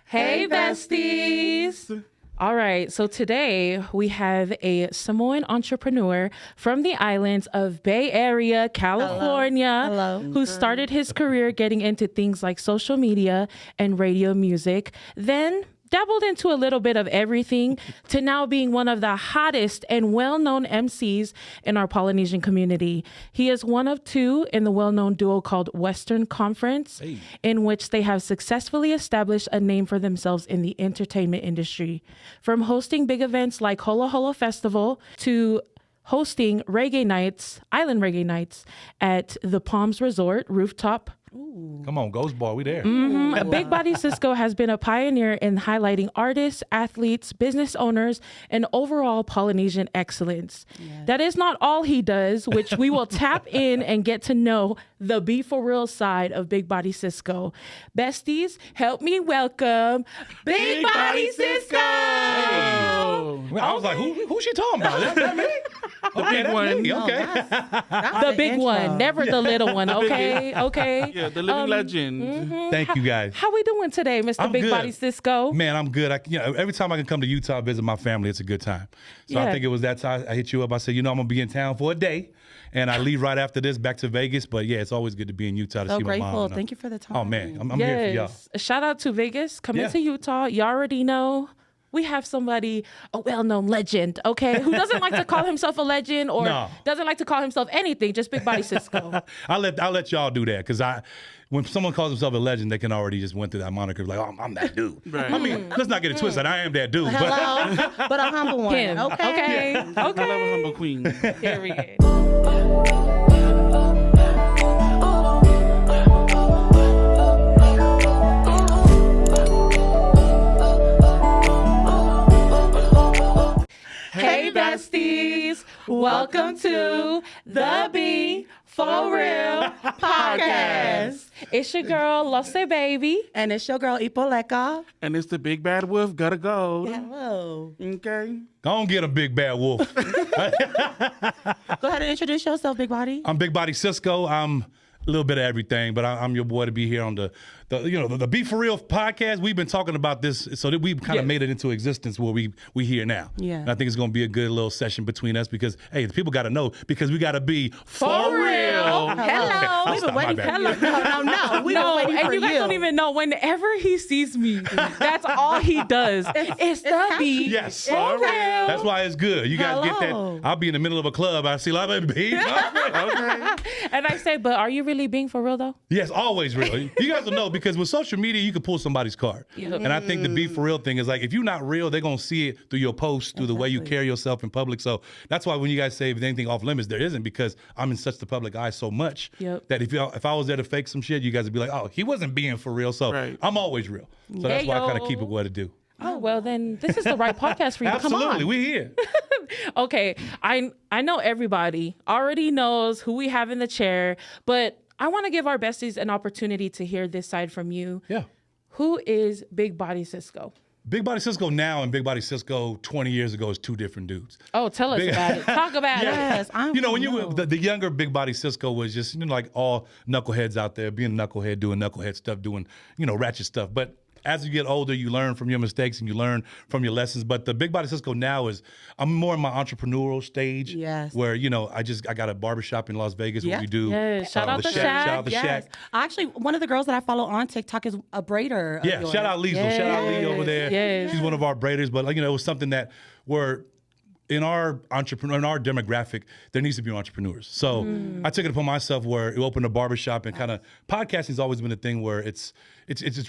Hey, besties. All right, so today we have a Samoan entrepreneur from the islands of Bay Area, California, who started his career getting into things like social media and radio music, then dabbled into a little bit of everything to now being one of the hottest and well-known MCs in our Polynesian community. He is one of two in the well-known duo called Western Conference, in which they have successfully established a name for themselves in the entertainment industry. From hosting big events like Hola Hola Festival to hosting reggae nights, island reggae nights at the Palms Resort rooftop. Come on, Ghost Boy, we there. Big Body Cisco has been a pioneer in highlighting artists, athletes, business owners, and overall Polynesian excellence. Yes. That is not all he does, which we will tap in and get to know the Be For Real side of Big Body Cisco. Besties, help me welcome Big Body Cisco! Hey. I was like, who's she talking about? That me? The big one. Okay. The big one, never the little one, okay? Okay. Yeah, the living legend. Thank you, guys. How we doing today, Mr. I'm Big good. Body Cisco? Man, I'm good. Every time I can come to Utah visit my family, it's a good time. So I think it was that time I hit you up. I said, I'm going to be in town for a day, and I leave right after this back to Vegas. But yeah, it's always good to be in Utah to see my mom. Grateful. Thank you for the time. Oh man, I'm here for y'all. Shout out to Vegas, coming to Utah. You already know. We have somebody, a well-known legend, okay, who doesn't like to call himself a legend or doesn't like to call himself anything, just Big Body Cisco. I'll let y'all do that, because when someone calls themselves a legend, they can already just went through that moniker like, oh, I'm that dude. Right. I mean, let's not get it twisted. I am that dude. Hello, but a humble one. Him. Okay. I love a humble queen. Period. Hey, besties. Welcome to the Be For Real podcast. It's your girl, Lose Baby. And it's your girl, Ipoleka. And it's the big bad wolf, gotta go. Hello. Okay. Go on, get a big bad wolf. Go ahead and introduce yourself, Big Body. I'm Big Body Cisco. I'm a little bit of everything, but I'm your boy to be here on the Be For Real podcast. We've been talking about this so that we've kind of made it into existence where we here now. Yeah. And I think it's going to be a good little session between us because, hey, the people got to know because we got to be for real. Hello. We've been waiting for you. No. We've been waiting And for you guys don't even know. Whenever he sees me, that's all he does. It's the Be Yes. For Real. That's why it's good. You guys get Hello. that. I'll be in the middle of a club. I see a lot of beef. Okay. And I say, but are you really being for real though? Yes, always real. You guys will know because with social media, you can pull somebody's card. And I think the Be For Real thing is like, if you're not real, they're going to see it through your posts, through the way you carry yourself in public. So that's why when you guys say if there's anything off limits, there isn't, because I'm in such the public eye so much that if I was there to fake some shit, you guys would be like, oh, he wasn't being for real. So I'm always real. So that's why I kind of keep it what to do. Oh, well, then this is the right podcast for you. Absolutely. Come on. We here. Okay. I know everybody already knows who we have in the chair, but I want to give our besties an opportunity to hear this side from you. Yeah. Who is Big Body Cisco? Big Body Cisco now and Big Body Cisco 20 years ago is two different dudes. Oh, tell us about it. Talk about it. Yes, The younger Big Body Cisco was just, like all knuckleheads out there, being a knucklehead, doing knucklehead stuff, doing, ratchet stuff. But as you get older, you learn from your mistakes and you learn from your lessons. But the Big Body Cisco now I'm more in my entrepreneurial stage. Yes. Where, I got a barbershop in Las Vegas where we do. Yes. Shout out the the Shack. Shout out the Shack. Actually, one of the girls that I follow on TikTok is a braider. Yeah, shout out Liesl. Yes. Shout out Lee over there. Yes. She's one of our braiders. But, it was something that in our demographic, there needs to be entrepreneurs. So I took it upon myself where we opened a barbershop and kind of podcasting has always been a thing where it's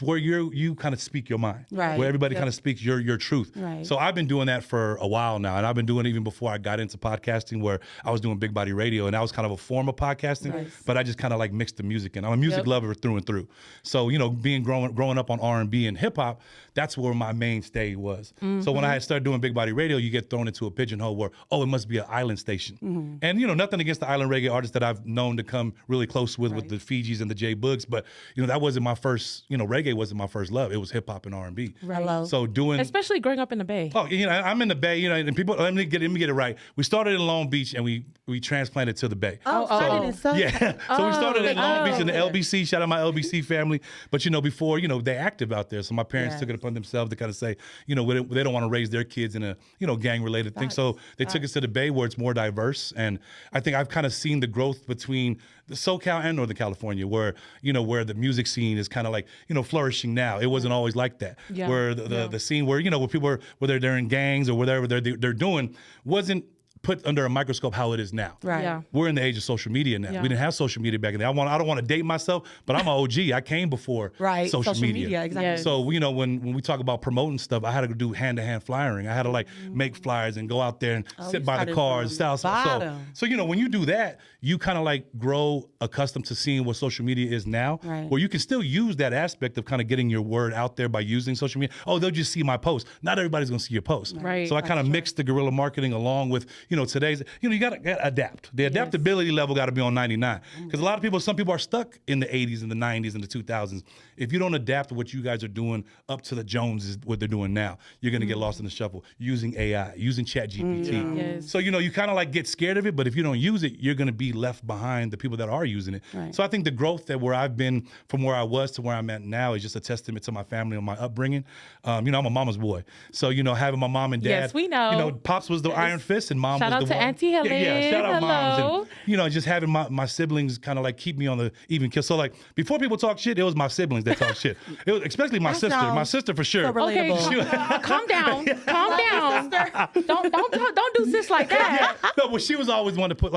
where you kind of speak your mind, right? Where everybody kind of speaks your truth. Right. So I've been doing that for a while now, and I've been doing it even before I got into podcasting, where I was doing Big Body Radio, and that was kind of a form of podcasting. Nice. But I just kind of like mixed the music in. I'm a music lover through and through. So growing up on R&B and hip hop, that's where my mainstay was. So when I had started doing Big Body Radio, you get thrown into a pigeonhole where it must be an island station. And nothing against the island reggae artists that I've known to come really close with the Fijis and the J Boogs, but that wasn't my first reggae wasn't my first love. It was hip hop and R&B. Hello. So doing, especially growing up in the Bay. oh, I'm in the Bay, and people, let me get it right. We started in Long Beach and we transplanted to the Bay. Yeah. So we started in Long Beach in the LBC. Shout out my LBC family. But before, they're active out there. So my parents took it upon themselves to kind of say, they don't want to raise their kids in a, gang related thing. So they took us to the Bay where it's more diverse. And I think I've kind of seen the growth between the SoCal and Northern California, where where the music scene is kind of like flourishing now. It wasn't always like that. Yeah. Where the scene where where people were, whether they're in gangs or whatever they're doing, wasn't put under a microscope how it is now. Right. Yeah. We're in the age of social media now. Yeah. We didn't have social media back then. I don't want to date myself, but I'm an OG. I came before social media. Exactly. Yes. So when we talk about promoting stuff, I had to do hand-to-hand flyering. I had to make flyers and go out there and sit by the cars, style stuff. So when you do that, you kind of grow accustomed to seeing what social media is now, where you can still use that aspect of kind of getting your word out there by using social media. Oh, they'll just see my post. Not everybody's gonna see your post. Right. So I kind of mixed the guerrilla marketing along with today's. You gotta adapt. The adaptability level got to be on 99, because some people are stuck in the 80s and the 90s and the 2000s. If you don't adapt to what you guys are doing up to the Joneses, what they're doing now, you're gonna get lost in the shuffle. Using AI, using ChatGPT. Yes. So you kind of get scared of it, but if you don't use it, you're gonna be left behind the people that are using it. Right. So I think the growth that where I've been from where I was to where I'm at now is just a testament to my family and my upbringing. I'm a mama's boy, so having my mom and dad. Yes, we know. Pops was the iron fist and mom Shout was out the to one. Auntie Helen. Yeah, shout out Hello. moms, and just having my siblings kind of keep me on the even kill. So before people talk shit, it was my siblings that talk shit. It was especially my sister. My sister for sure. So relatable. Okay, calm down. Calm down. Don't do sis like that. Yeah. No, but she was always one to put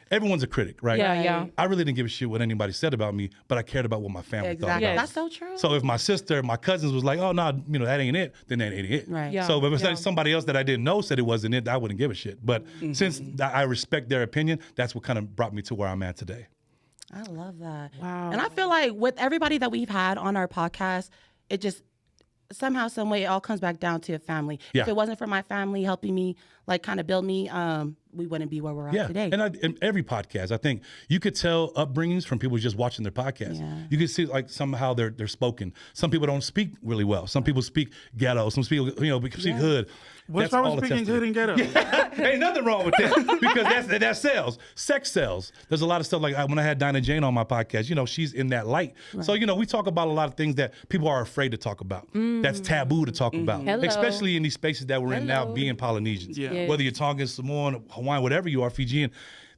everyone's a critic, right? Yeah. I really didn't give a shit what anybody said about me, but I cared about what my family thought. Yes. That's so true. So if my sister, my cousins was like, oh, no, that ain't it, then that ain't it. Right. Yeah. So if somebody else that I didn't know said it wasn't it, I wouldn't give a shit. But since I respect their opinion, that's what kind of brought me to where I'm at today. I love that. Wow. And I feel like with everybody that we've had on our podcast, it just somehow, some way, it all comes back down to a family. Yeah. If it wasn't for my family helping me, kind of build me, we wouldn't be where we're at today. And in every podcast, I think you could tell upbringings from people just watching their podcast. Yeah. You can see somehow they're spoken. Some people don't speak really well. Some people speak ghetto. Some people speak hood. What's That's wrong all with a speaking good testament. and ghetto? Ain't nothing wrong with that, because that sells. Sex sells. There's a lot of stuff when I had Dinah Jane on my podcast, she's in that light. Right. So, we talk about a lot of things that people are afraid to talk about. That's taboo to talk about, especially in these spaces that we're in now, being Polynesians. Yeah. Yes. Whether you're talking Samoan, Hawaiian, whatever you are, Fijian,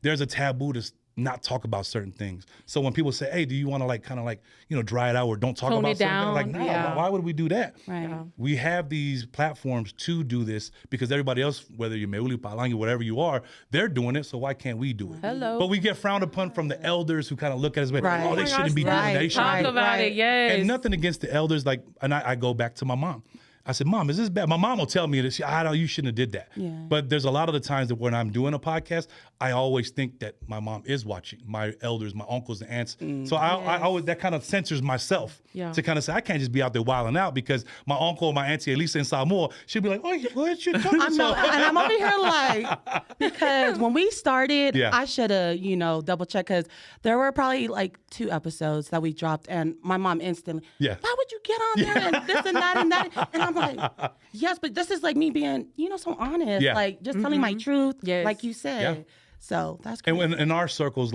there's a taboo to not talk about certain things. So when people say, hey, do you want to dry it out or don't talk Tone about it certain things? down. No, why would we do that? Right. Yeah. We have these platforms to do this because everybody else, whether you're Meuli, Palangi, whatever you are, they're doing it. So why can't we do it? Hello. But we get frowned upon from the elders who kind of look at us, Right. oh, they Oh my shouldn't be doing that. They shouldn't Talk be about it, yes. And nothing against the elders. And I go back to my mom. I said, Mom, is this bad? My mom will tell me this. You shouldn't have did that. Yeah. But there's a lot of the times that when I'm doing a podcast, I always think that my mom is watching, my elders, my uncles and aunts. So I always, that kind of censors myself to kind of say, I can't just be out there wilding out because my uncle or my auntie, at least in Samoa, she'll be like, oh, what you talking about? And I'm over here because when we started, Yeah. I should have, double checked, because there were probably 2 episodes that we dropped, and my mom instantly, Yeah. why would you get on there and this and that and that? And I'm like, yes, but this is me being, so honest, Yeah. just telling my truth, Yes. like you said. Yeah. So that's And great. when in our circles,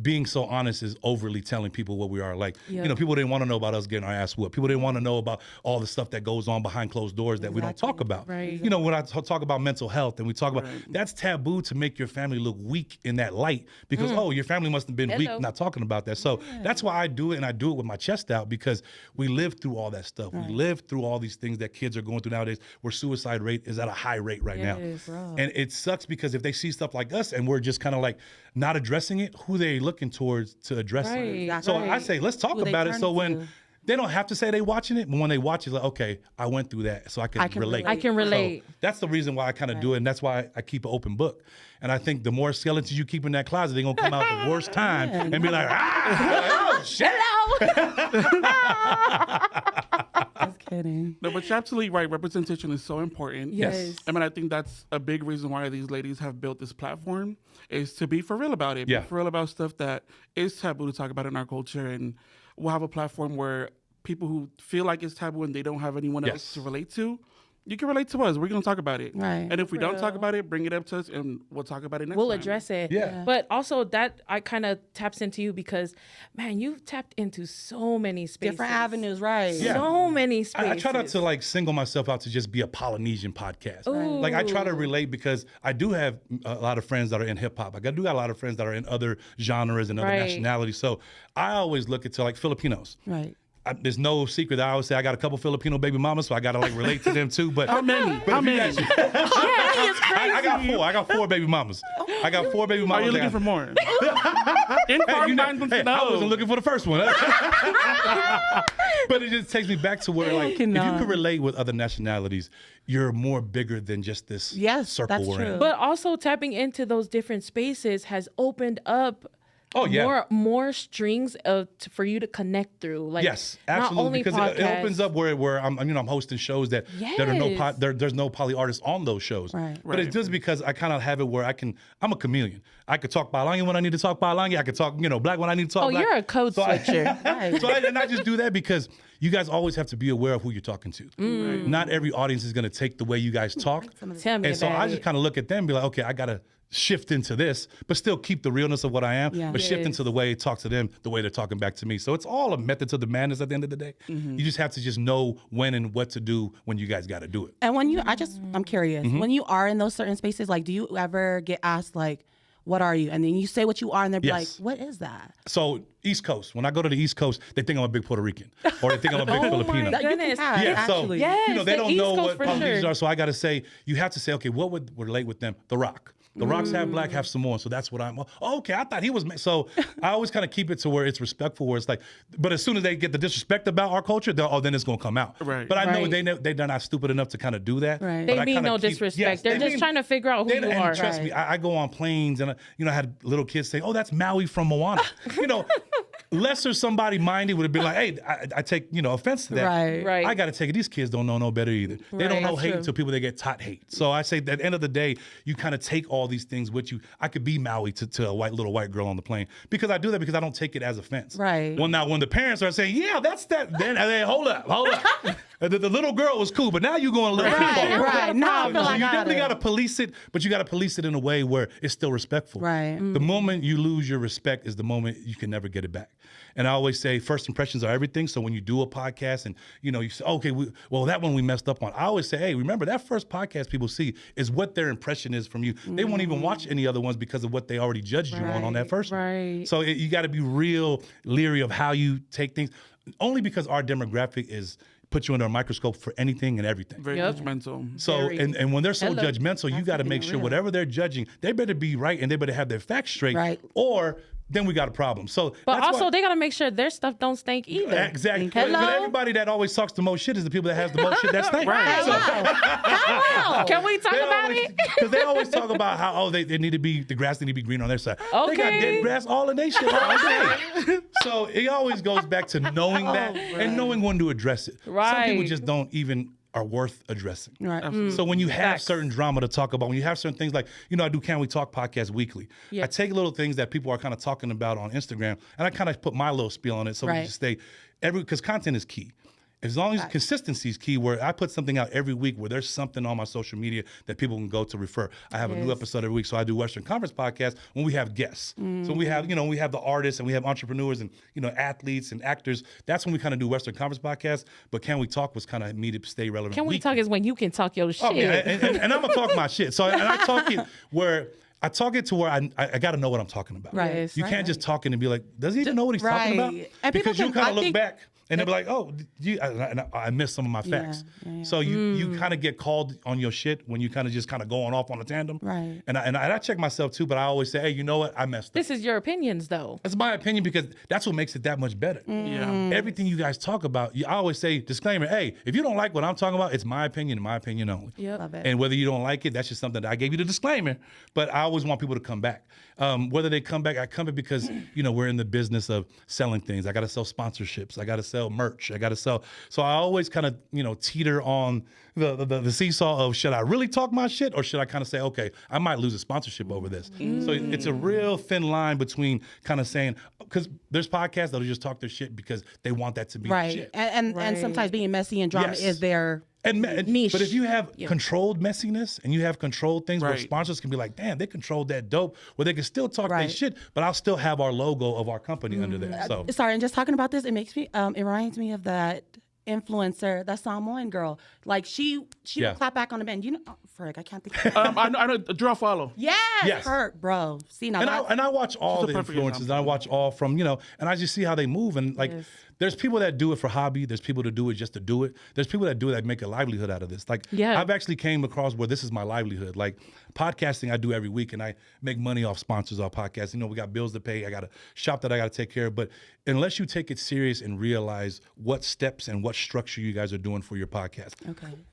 being so honest is overly telling people what we are. People didn't want to know about us getting our ass whooped. People didn't want to know about all the stuff that goes on behind closed doors that we don't talk about. Right. When I talk about mental health and we talk about, that's taboo to make your family look weak in that light because, your family must have been weak not talking about that. So that's why I do it, and I do it with my chest out because we lived through all that stuff. We lived through all these things that kids are going through nowadays where suicide rate is at a high rate right now. And it sucks because if they see stuff like us and we're just kind of not addressing it, who they looking towards to address it. Right. So I say, let's talk Who they about it. turn So when to. they don't have to say they watching it, but when they watch it, okay, I went through that, so I can relate. I can relate. So that's the reason why I kind of do it, and that's why I keep an open book. And I think the more skeletons you keep in that closet, they're gonna come out the worst time and be like, oh shit. Just kidding. No, but you're absolutely right. Representation is so important. Yes. I think that's a big reason why these ladies have built this platform is to be for real about it. Yeah. Be for real about stuff that is taboo to talk about in our culture. And we'll have a platform where people who feel like it's taboo and they don't have anyone else to relate to, you can relate to us. We're going to talk about it. Right. And if we don't talk about it, bring it up to us and we'll talk about it next time. We'll address it. Yeah. But also that I kind of taps into you because, man, you've tapped into so many spaces. Different avenues, right? Yeah. So many spaces. I try not to like single myself out to just be a Polynesian podcast. Like I try to relate because I do have a lot of friends that are in hip hop. I do got a lot of friends that are in other genres and other nationalities. So I always look at like Filipinos. Right. There's no secret that I always say I got a couple Filipino baby mamas, so I got to like relate to them too. But How many? How many? I got 4. I got 4 baby mamas. I got 4 baby mamas. Are you looking for more? Hey, I wasn't looking for the first one. But it just takes me back to where, like, if you can relate with other nationalities, you're more bigger than just this circle we're in. But also tapping into those different spaces has opened up more strings for you to connect through. Like, yes, absolutely. Not only because it opens up where I'm hosting shows that are no there's no poly artists on those shows. Right. But it's just because I kind of have it where I'm a chameleon. I could talk Balangi when I need to talk Balangi. I could talk black when I need to talk black. You're a code switcher. And I just do that because you guys always have to be aware of who you're talking to. Not every audience is going to take the way you guys talk. Tell me and so I just kind of look at them and be like, okay, I got to shift into this, but still keep the realness of what I am, but shift into the way I talk to them, the way they're talking back to me. So it's all a method to the madness at the end of the day. You just have to just know when and what to do when you guys got to do it. And when I'm curious, when you are in those certain spaces, like, do you ever get asked, like, what are you? And then you say what you are, and they're like, what is that? So East Coast, when I go to the East Coast, they think I'm a big Puerto Rican, or they think I'm a big Filipino. My goodness. Actually. So they don't know what Polynesians sure. are. So I got to say, you have to say, okay, what would relate with them? The Rock. The Rock's half black, half Samoan, so that's what I'm. Oh, okay, I thought he was. So I always kind of keep it to where it's respectful, where it's like. But as soon as they get the disrespect about our culture, then it's gonna come out. Right. But I know they're not stupid enough to kind of do that. Right. They mean no disrespect. Yes, they're just trying to figure out who you are. Trust me, I go on planes and I had little kids say, "Oh, that's Maui from Moana." Lesser somebody minded would have been like, "Hey, I take offense to that." Right. I got to take it. These kids don't know no better either. They don't know That's hate true. until people they get taught hate. So I say at the end of the day, you kind of take all these things with you. I could be Maui to a little white girl on the plane because I do that because I don't take it as offense. Right. Well, now when the parents are saying, "Yeah, that's that," then hold up. The little girl was cool, but now you're going a little too far. Right. Now I feel So like you I definitely got to police it, but you got to police it in a way where it's still respectful. Right. The moment you lose your respect is the moment you can never get it back. And I always say first impressions are everything. So when you do a podcast and you say, okay, that one we messed up on. I always say, hey, remember that first podcast people see is what their impression is from you. They won't even watch any other ones because of what they already judged you on that first one. Right. So you got to be real leery of how you take things, only because our demographic put you under a microscope for anything and everything. Very judgmental. So, and when they're so judgmental, you got to make sure whatever they're judging, they better be right and they better have their facts straight. Right. Or then we got a problem. So, But also, they got to make sure their stuff don't stink either. Exactly. Hello? But everybody that always talks the most shit is the people that has the most shit that stinks. Right. Can we talk about it? Because they always talk about how they need to be, the grass need to be green on their side. They got Okay. dead grass all in their shit all day. So it always goes back to knowing that and knowing when to address it. Some people Right. just don't even are worth addressing. Right. So when you have Facts. certain drama to talk about, when you have certain things like, I do Can We Talk podcast weekly. Yeah. I take little things that people are kind of talking about on Instagram and I kind of put my little spiel on it so we Right. just stay because content is key. As long as consistency is key, where I put something out every week where there's something on my social media that people can go to refer. I have a new episode every week, so I do Western Conference podcast when we have guests. So we have, we have the artists and we have entrepreneurs and, athletes and actors. That's when we kind of do Western Conference podcast. But Can We Talk was kind of me to stay relevant. Can we weekly. talk is when you can talk your shit. Oh, yeah, and I'm gonna talk my shit. So and I talk it where. I talk it to where I got to know what I'm talking about. Right. Yes. You can't just talk it and be like, does he even know what he's talking about? And people Because you can- kind I of look think- back and they'll be like, oh, I missed some of my facts. Yeah. So you kind of get called on your shit when you kind of just going off on a tandem. Right. And I check myself too, but I always say, hey, you know what? I messed up. This is your opinions, though. That's my opinion because that's what makes it that much better. Yeah. Everything you guys talk about, I always say, disclaimer, hey, if you don't like what I'm talking about, it's my opinion and my opinion only. Yep. Love it. And whether you don't like it, that's just something that I gave you the disclaimer. But I always want people to come back. Whether they come back, I come back because, we're in the business of selling things. I got to sell sponsorships. I got to sell sell merch. I got to sell. So I always kind of, teeter on the seesaw of, should I really talk my shit, or should I kind of say, okay, I might lose a sponsorship over this. So it's a real thin line between kind of saying, because there's podcasts that'll just talk their shit because they want that to be shit. And sometimes being messy and drama is their niche. But if you have controlled messiness and you have controlled things where sponsors can be like, damn, they controlled that dope, where they can still talk their shit, but I'll still have our logo of our company under there. So sorry, and just talking about this, it makes me it reminds me of that influencer, that Samoan girl. Like she would clap back on the band. Frick, I can't think of I know Draw Follow. Yes, her, bro. See, now and I watch all the influencers, and I watch all from, and I just see how they move. And like, there's people that do it for hobby. There's people that do it just to do it. There's people that do it that make a livelihood out of this. Like, I've actually came across where this is my livelihood. Like, podcasting I do every week, and I make money off sponsors off podcasts. We got bills to pay. I got a shop that I got to take care of. But unless you take it serious and realize what steps and what structure you guys are doing for your podcast,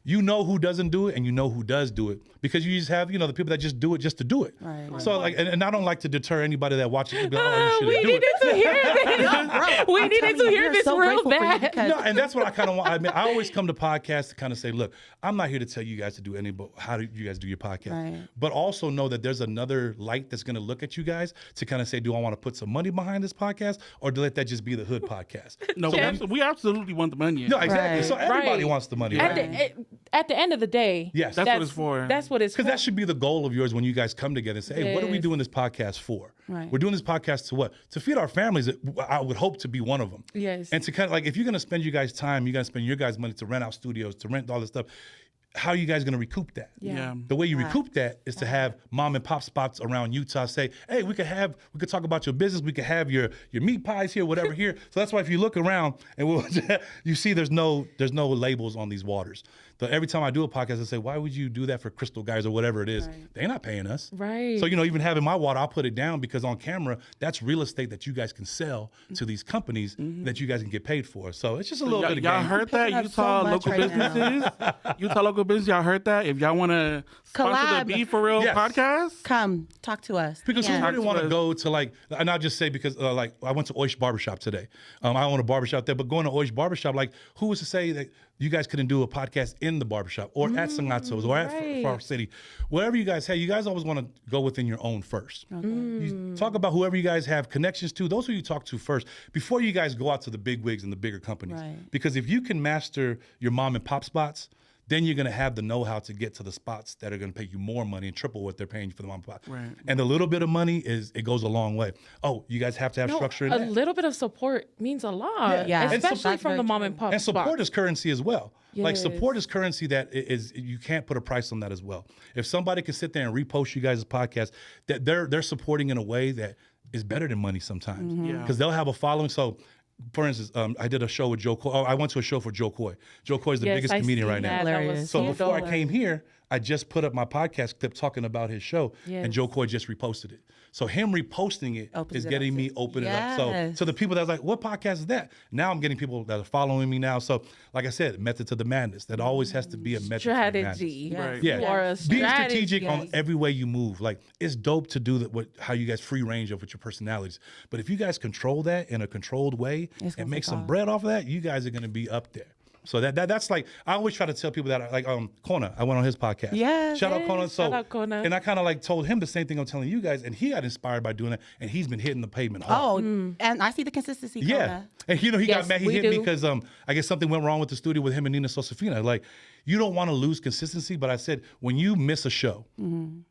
you know who doesn't do it and you know who does do it, because you just have, the people that just do it just to do it. Right. So like, and I don't like to deter anybody that watches it. We needed to hear this. We needed to hear this real bad. No, and that's what I kind of want. I mean, I always come to podcasts to kind of say, look, I'm not here to tell you guys to do any, but how do you guys do your podcast? Right. But also know that there's another light that's going to look at you guys to kind of say, do I want to put some money behind this podcast, or do let that just be the hood podcast? No, we absolutely want the money. No, exactly. Right. So everybody wants the money. At the end of the day, that's what it's for. That's what it's for. Because that should be the goal of yours when you guys come together and say, hey, what are we doing this podcast for? Right. We're doing this podcast to what? To feed our families. I would hope to be one of them. Yes. And to kind of like, if you're going to spend you guys' time, you're going to spend your guys' money to rent out studios, to rent all this stuff. How are you guys going to recoup that? Yeah. The way you recoup that is to have mom and pop spots around Utah say, hey, we could talk about your business. We could have your meat pies here, whatever here. So that's why if you look around and you see there's no labels on these waters. So every time I do a podcast, I say, why would you do that for Crystal Guys or whatever it is? Right. They're not paying us. Right. So, even having my water, I'll put it down because on camera, that's real estate that you guys can sell to these companies that you guys can get paid for. So it's just a little bit of y'all game. heard that? Utah local businesses? Utah local business, y'all heard that? If y'all want to sponsor the Be For Real podcast? Come, talk to us. Because who wouldn't want to go to and I'll just say because I went to Oish Barbershop today. I own a barbershop there, but going to Oish Barbershop, who was to say that you guys couldn't do a podcast in the barbershop or at Sangato's or at Far City? Wherever you guys always want to go within your own first. Okay. You talk about whoever you guys have connections to. Those who you talk to first before you guys go out to the big wigs and the bigger companies. Right. Because if you can master your mom and pop spots, then you're going to have the know-how to get to the spots that are going to pay you more money and triple what they're paying you for the mom and pop. Right. And the little bit of money it goes a long way. Oh, you guys have to have structure in that. A little bit of support means a lot. Yeah. Especially from the mom and pop. And support spots. Is currency as well. Yes. Like support is currency that is you can't put a price on that as well. If somebody can sit there and repost you guys' podcast, that they're supporting in a way that is better than money sometimes. Because they'll have a following. So for instance, I did a show with Joe Coy. I went to a show for Joe Coy. Joe Coy is the biggest comedian right now. So before I came here, I just put up my podcast clip talking about his show, and Joe Coy just reposted it. So him reposting it is getting me open it up. So the people that's like, what podcast is that? Now I'm getting people that are following me now. So like I said, method to the madness. That always has to be a method strategy. To the madness. Right. Yeah. Being strategic on every way you move. Like it's dope to do that. How you guys free range of with your personalities. But if you guys control that in a controlled way and make some bread off of that, you guys are going to be up there. So that's like, I always try to tell people that, like Kona, I went on his podcast. Yeah. Shout out Kona. Shout out Kona. And I kind of told him the same thing I'm telling you guys, and he got inspired by doing it, and he's been hitting the pavement hard. And I see the consistency. Yeah. Kona. And he got mad. He hit me because I guess something went wrong with the studio with him and Nina Sosafina. Like, you don't want to lose consistency, but I said, when you miss a show,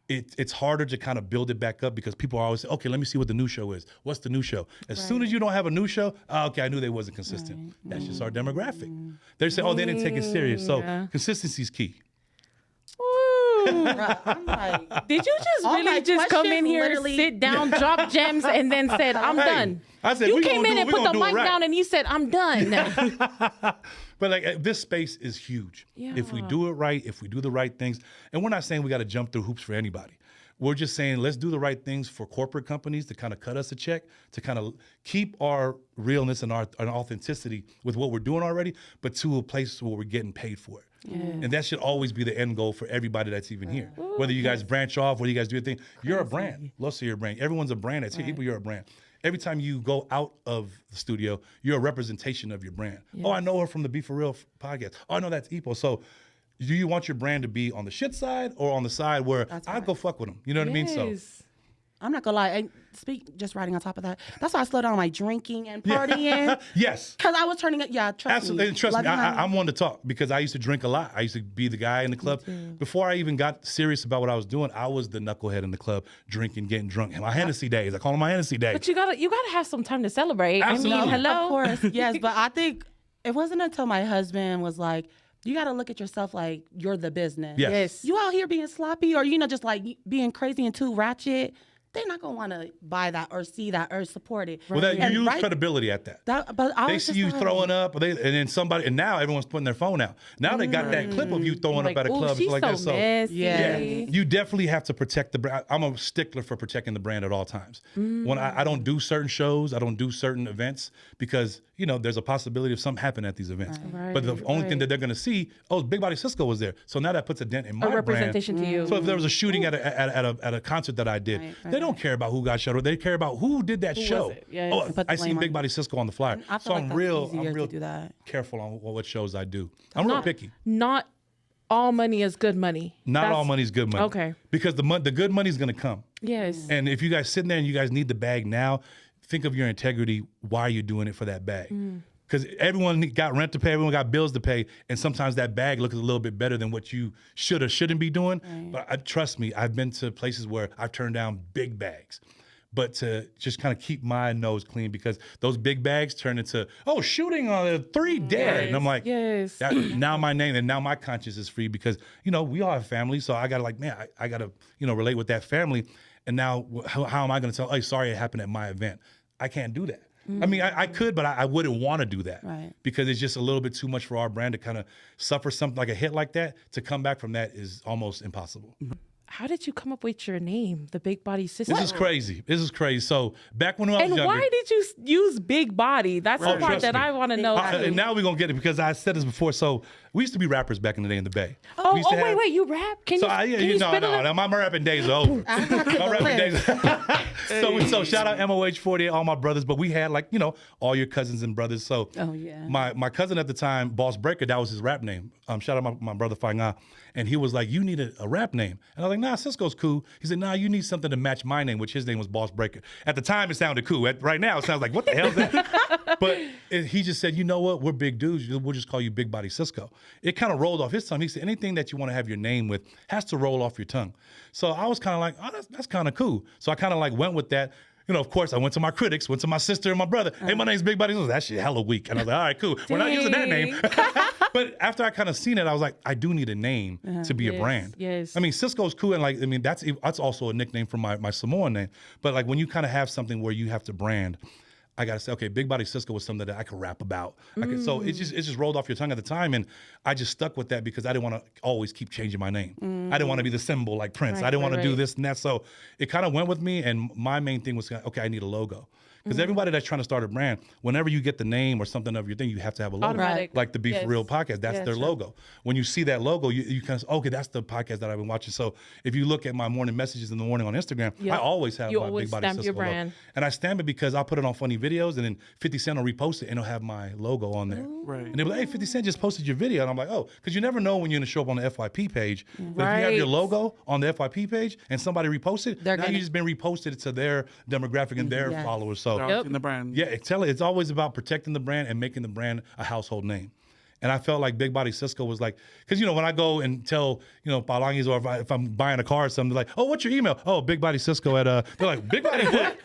it's harder to kind of build it back up because people are always say, okay, let me see what the new show is. What's the new show? As soon as you don't have a new show, okay, I knew they wasn't consistent. That's just our demographic. They say, they didn't take it serious. So consistency is key. I'm like, did you just really just come in here, sit down, drop gems, and then said, I'm done? I said, you came in and put the mic down and you said, I'm done. But this space is huge. Yeah. If we do it right, if we do the right things, and we're not saying we got to jump through hoops for anybody. We're just saying let's do the right things for corporate companies to kind of cut us a check, to kind of keep our realness and our authenticity with what we're doing already, but to a place where we're getting paid for it. Yeah. And that should always be the end goal for everybody that's even here. Whether you guys branch off, whether you guys do a thing, you're a brand. Let's say you're a brand. Everyone's a brand that's here. You're a brand. every time you go out of the studio, you're a representation of your brand. Yes. Oh, I know her from the Be For Real podcast. Oh, I know that's Epo. So do you want your brand to be on the shit side or on the side where I'd go fuck with them? You know what I mean? So I'm not gonna lie. I speak just riding on top of that. That's why I slowed down my drinking and partying. Yes. Because I was turning it. Yeah, trust me. Trust me. I'm one to talk because I used to drink a lot. I used to be the guy in the club. Before I even got serious about what I was doing, I was the knucklehead in the club, drinking, getting drunk. My Hennessy days. I call them my Hennessy days. But you gotta have some time to celebrate. Absolutely. I mean, hello. Of course, yes. But I think it wasn't until my husband was like, you got to look at yourself like you're the business. Yes. You out here being sloppy or, just like being crazy and too ratchet. They're not gonna want to buy that or see that or support it. Well, you use credibility at that. But they see you throwing up, and then and now everyone's putting their phone out. Now they got that clip of you throwing up at a club. She's like so that. So yeah, you definitely have to protect the brand. I'm a stickler for protecting the brand at all times. When I don't do certain shows, I don't do certain events because there's a possibility of something happening at these events. Right. But the only thing that they're gonna see, Big Body Cisco was there, so now that puts a dent in my representation brand. to you. So if there was a shooting at a concert that I did, they don't care about who got shot. They care about who did that show. I see Big Body Cisco on the flyer. So I'm real careful on what shows I do. I'm real picky. Not all money is good money. Not all money is good money. Okay. Because the good money is going to come. Yes. And if you guys sitting there and you guys need the bag now, think of your integrity. Why are you doing it for that bag? Because everyone got rent to pay, everyone got bills to pay, and sometimes that bag looks a little bit better than what you should or shouldn't be doing. Right. But trust me, I've been to places where I've turned down big bags. But to just kind of keep my nose clean because those big bags turn into, shooting on 3 dead. Yes. And I'm like, yes. Now my name and now my conscience is free because, we all have family. So I got to I got to, relate with that family. And now how am I going to tell, sorry, it happened at my event. I can't do that. I mean, I could, but I wouldn't want to do that because it's just a little bit too much for our brand to kind of suffer something like a hit like that. To come back from that is almost impossible. How did you come up with your name, the Big Body Cisco? This is crazy. So back when I was younger. And why did you use Big Body? That's the part that I want to know. And now we're going to get it because I said this before. So we used to be rappers back in the day in the Bay. Wait, you rap? Can you spit no, my rapping days are over. My rapping days. So shout out MOH48, all my brothers. But we had all your cousins and brothers. So my cousin at the time, Boss Breaker, that was his rap name. Shout out my brother Fanga. And he was like, you need a rap name. And I was like, nah, Cisco's cool. He said, nah, you need something to match my name, which his name was Boss Breaker. At the time, it sounded cool. Right now, it sounds like, what the hell is that? But he just said, you know what? We're big dudes. We'll just call you Big Body Cisco. It kind of rolled off his tongue. He said, anything that you want to have your name with has to roll off your tongue. So I was kind of like, that's kind of cool. So I kind of went with that. Of course, I went to my critics, went to my sister and my brother. Hey, my name's Big Body Cisco. That shit hella weak. And I was like, all right, cool. We're not using that name. But after I kind of seen it, I was like, I do need a name to be a brand. Yes. I mean, Cisco's cool. And that's also a nickname for my Samoan name. But when you kind of have something where you have to brand, I got to say, okay, Big Body Cisco was something that I could rap about. So it just rolled off your tongue at the time. And I just stuck with that because I didn't want to always keep changing my name. I didn't want to be the symbol like Prince. I didn't want to do this and that. So it kind of went with me. And my main thing was, okay, I need a logo. Because everybody that's trying to start a brand, whenever you get the name or something of your thing, you have to have a logo. Automatic. Like the Be For Real podcast, that's their logo. When you see that logo, you kind of say, okay, that's the podcast that I've been watching. So if you look at my morning messages in the morning on Instagram, I always have my Big Body Cisco logo. And I stamp it because I'll put it on funny videos and then 50 Cent will repost it and it'll have my logo on there. Right. And they'll be like, hey, 50 Cent just posted your video. And I'm like, because you never know when you're going to show up on the FYP page. But if you have your logo on the FYP page and somebody reposts it, now you just been reposted to their demographic and their followers. So in the brand. Yeah, it's always about protecting the brand and making the brand a household name. And I felt like Big Body Cisco was like, because, when I go and tell, Palangis or if I'm buying a car or something, they're like, what's your email? Oh, Big Body Cisco at, they're like, Big Body what?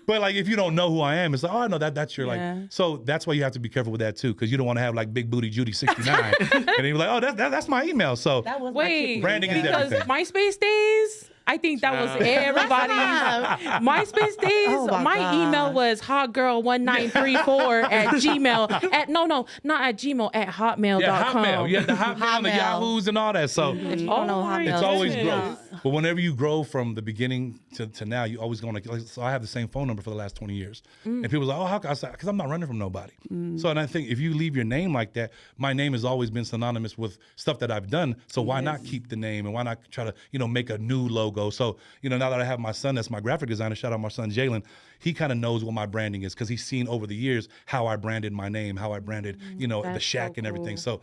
But if you don't know who I am, it's like, I know that's your so that's why you have to be careful with that too, because you don't want to have Big Booty Judy 69. And then you're like, that's my email. So branding is everything. Because MySpace days, I think that was everybody's. MySpace days, my email was hotgirl1934 at Gmail. Not at Gmail, at hotmail.com. Yeah, Hotmail. You had the Hotmail and the Yahoos and all that. So if you don't know Hotmail, it's always growth. But whenever you grow from the beginning to now, you always going to, so I have the same phone number for the last 20 years. And people are like, oh, how can I say? Because I'm not running from nobody. So, and I think if you leave your name like that, my name has always been synonymous with stuff that I've done. So why not keep the name, and why not try to, make a new logo? So, now that I have my son, that's my graphic designer, shout out my son, Jalen, he kind of knows what my branding is because he's seen over the years how I branded my name, how I branded, the shack and everything. So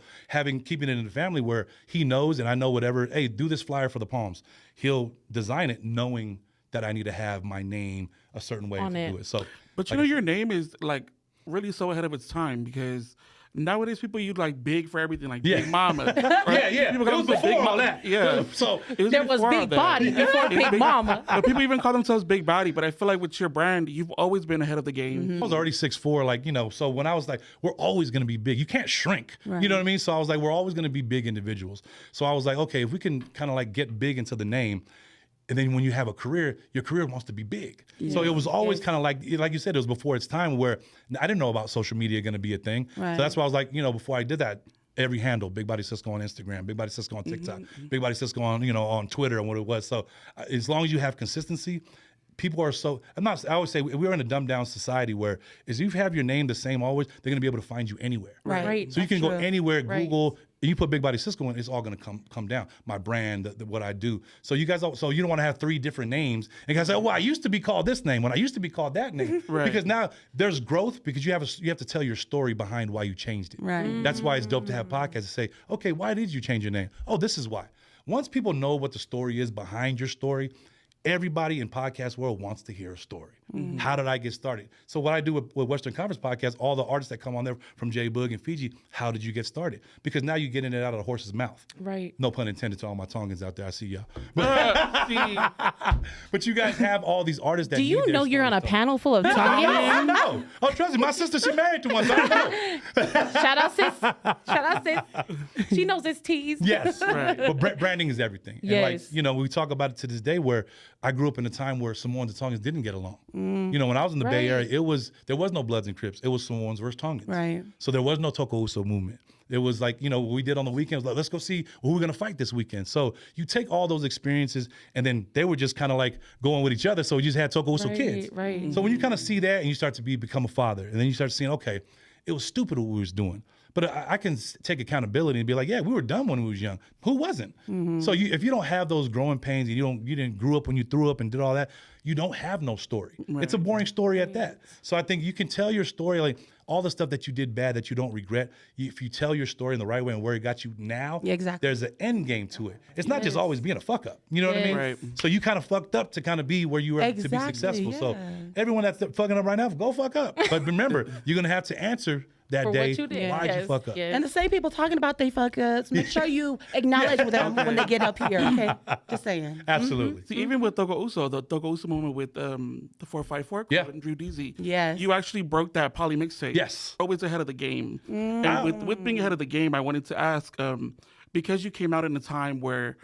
keeping it in the family where he knows and I know whatever, hey, do this flyer for the Palms. He'll design it knowing that I need to have my name a certain way to do it. So, but your name is like really so ahead of its time because nowadays people use like big for everything, like Big Mama. People call themselves Big All that. Yeah. So there was Big Body before Big Mama. But people even call themselves Big Body. But I feel like with your brand, you've always been ahead of the game. I was already 6'4", so when I was like, we're always going to be big. You can't shrink. Right. You know what I mean? So I was like, we're always going to be big individuals. So I was like, okay, if we can kind of like get big into the name, and then when you have a career, your career wants to be big. Yeah. So it was always kind of like you said, it was before its time where I didn't know about social media going to be a thing. Right. So that's why I was like, before I did that, every handle, Big Body Cisco on Instagram, Big Body Cisco on TikTok, Big Body Cisco on, on Twitter and what it was. So as long as you have consistency, people are so, I always say we're in a dumbed down society where if you have your name the same always, they're going to be able to find you anywhere. Right. So you can go anywhere, Google, and you put Big Body Cisco in, it's all going to come down. My brand, what I do. So you guys, so you don't want to have 3 different names. And you guys say, I used to be called this name when I used to be called that name. Right. Because now there's growth because you have to tell your story behind why you changed it. Right. That's why it's dope to have podcasts to say, okay, why did you change your name? Oh, this is why. Once people know what the story is behind your story, everybody in podcast world wants to hear a story. How did I get started? So what I do with Western Conference Podcast, all the artists that come on there from J Boog and Fiji, how did you get started? Because now you're getting it out of the horse's mouth. Right. No pun intended to all my Tongans out there. I see y'all. But you guys have all these artists that do you know you're on a panel full of Tongans? I know. Oh, trust me, my sister, she married to one, so I know. Shout out, sis. She knows it's teas. Yes. Right. But branding is everything. Yes. And we talk about it to this day where I grew up in a time where Samoans and Tongans didn't get along. When I was in the Bay Area, there was no Bloods and Crips. It was Samoans versus Tongans. Right. So there was no Toko Uso movement. It was like, what we did on the weekends, like, let's go see who we're going to fight this weekend. So you take all those experiences, and then they were just kind of like going with each other. So we just had Toko Uso kids. Right. So when you kind of see that and you start to become a father, and then you start seeing, okay, it was stupid what we was doing. But I can take accountability and be like, yeah, we were dumb when we was young. Who wasn't? So if you don't have those growing pains and you didn't grow up when you threw up and did all that, you don't have no story. Right. It's a boring story at that. So I think you can tell your story, like all the stuff that you did bad that you don't regret. If you tell your story in the right way and where it got you now, there's an end game to it. It's not just always being a fuck up. You know what I mean? Right. So you kind of fucked up to kind of be where you were to be successful. So everyone that's fucking up right now, go fuck up. But remember, you're going to have to answer that for day, what you did. Why'd you fuck up? Yes. And the same people talking about they fuck ups, make sure you acknowledge with them when they get up here, okay? Just saying. Absolutely. See, even with Toko Uso, the Toko Uso moment with the 454 club and Drew Deasy, you actually broke that poly mixtape. Yes. Always ahead of the game. And with being ahead of the game, I wanted to ask, because you came out in a time where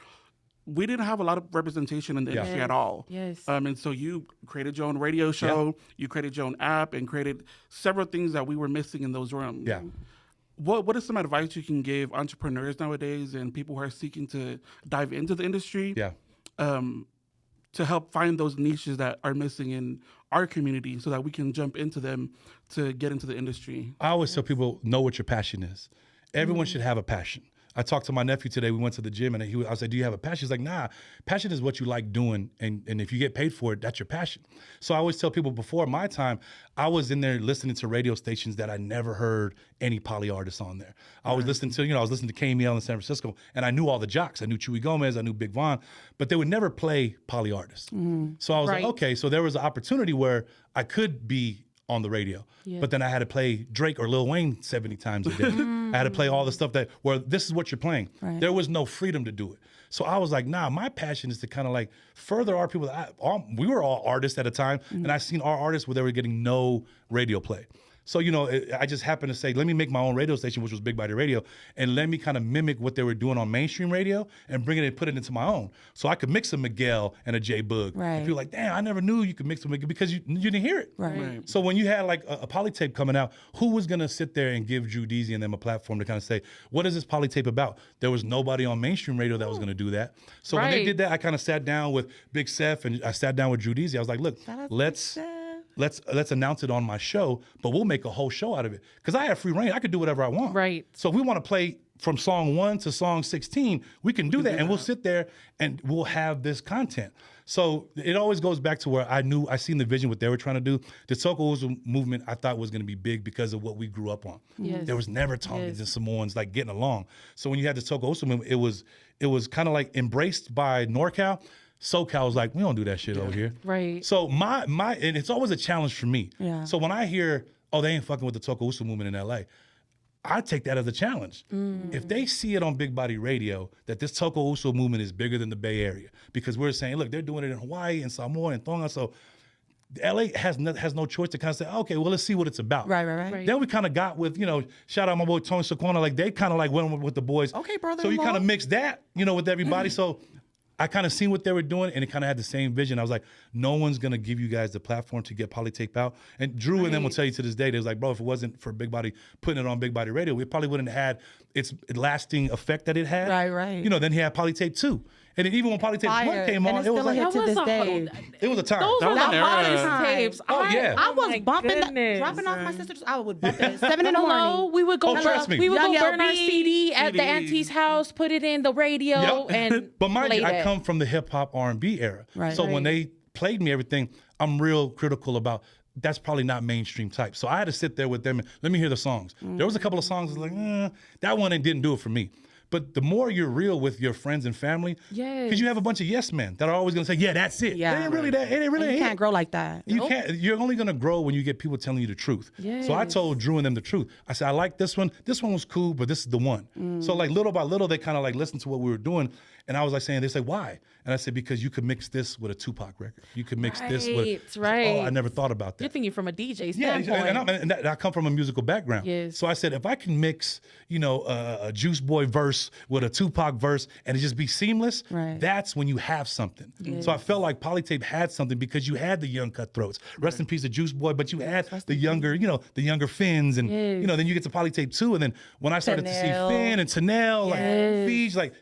we didn't have a lot of representation in the industry at all. Yes. And so you created your own radio show, you created your own app, and created several things that we were missing in those rooms. Yeah. What is some advice you can give entrepreneurs nowadays and people who are seeking to dive into the industry to help find those niches that are missing in our community so that we can jump into them to get into the industry? I always tell people, know what your passion is. Everyone should have a passion. I talked to my nephew today. We went to the gym, and I said, do you have a passion? He's like, nah, passion is what you like doing, and if you get paid for it, that's your passion. So I always tell people, before my time, I was in there listening to radio stations that I never heard any poly artists on there. I was listening to, I was listening to KML in San Francisco, and I knew all the jocks. I knew Chewy Gomez, I knew Big Von, but they would never play poly artists. So I was like, okay, so there was an opportunity where I could be on the radio. But then I had to play Drake or Lil Wayne 70 times a day. I had to play all the stuff where this is what you're playing. There was no freedom to do it. So I was like, nah, my passion is to kind of like further our people. We were all artists at a time, and I seen our artists where they were getting no radio play. So, you know, I just happened to say, let me make my own radio station, which was Big Body Radio, and let me kind of mimic what they were doing on mainstream radio and bring it and put it into my own. So I could mix a Miguel and a J Boog. Right. And people were like, damn, I never knew you could mix a Miguel because you didn't hear it. Right. So when you had like a polytape coming out, who was going to sit there and give Drew Deasy and them a platform to kind of say, what is this polytape about? There was nobody on mainstream radio that was going to do that. So when they did that, I kind of sat down with Big Seth and I sat down with Drew Deasy. I was like, look, let's announce it on my show, but we'll make a whole show out of it. Because I have free reign. I could do whatever I want. Right. So if we want to play from song 1 to song 16, we can do that. And we'll sit there and we'll have this content. So it always goes back to where I seen the vision, what they were trying to do. The Soca movement I thought was going to be big because of what we grew up on. Yes. There was never Tongans and Samoans like getting along. So when you had the Soca movement, it was kind of like embraced by NorCal. SoCal was like, we don't do that shit over here. Right. So my and it's always a challenge for me. Yeah. So when I hear, oh, they ain't fucking with the Toka Uso movement in LA, I take that as a challenge. If they see it on Big Body Radio that this Toka Uso movement is bigger than the Bay Area, because we're saying, look, they're doing it in Hawaii and Samoa and Tonga, so LA has no choice to kind of say, okay, well, let's see what it's about. Right. Then we kind of got with, shout out my boy Tony Sakona, like they kind of like went with the boys. Okay, brother. So you kind of mixed that, with everybody. So I kind of seen what they were doing, and it kind of had the same vision. I was like, no one's going to give you guys the platform to get polytape out. And Drew and them will tell you to this day, they was like, bro, if it wasn't for Big Body, putting it on Big Body Radio, we probably wouldn't have had its lasting effect that it had. Right. Then he had Polytape 2. And then even when Polytape 1 came on, it was like, to this day. It was a time. Those were the hottest era. tapes. Oh, yeah. I was my bumping, goodness. dropping off my sister's. I would bump it at 7 in the Hello, morning. we would go. trust me. We would Young go burn our LB. CD at the auntie's house, put it in the radio, and But mind you, play I that. come from the hip hop R&B era. Right. So when they played me everything, I'm real critical about that's probably not mainstream type. So I had to sit there with them and let me hear the songs. There was a couple of songs that was like, that one didn't do it for me. But the more you're real with your friends and family, because you have a bunch of yes men that are always going to say, yeah, that's it. Yeah. It ain't really that. It ain't really. You can't grow like that. You can't. You're only gonna grow when you get people telling you the truth. Yes. So I told Drew and them the truth. I said, I like this one. This one was cool, but this is the one. So like little by little, they kind of like listened to what we were doing, and I was like saying, they say, why? And I said, because you could mix this with a Tupac record. You could mix this with. Right. Oh, I never thought about that. You're thinking from a DJ Yeah, standpoint. and I come from a musical background. Yes. So I said, if I can mix, a Juice Boy verse with a Tupac verse and it just be seamless, that's when you have something. Yes. So I felt like Polytape had something because you had the young Cutthroats. Rest in peace of Juice Boy, but you had the younger, the younger Fins, and then you get to Polytape 2, and then when I started to see Finn and Tanel,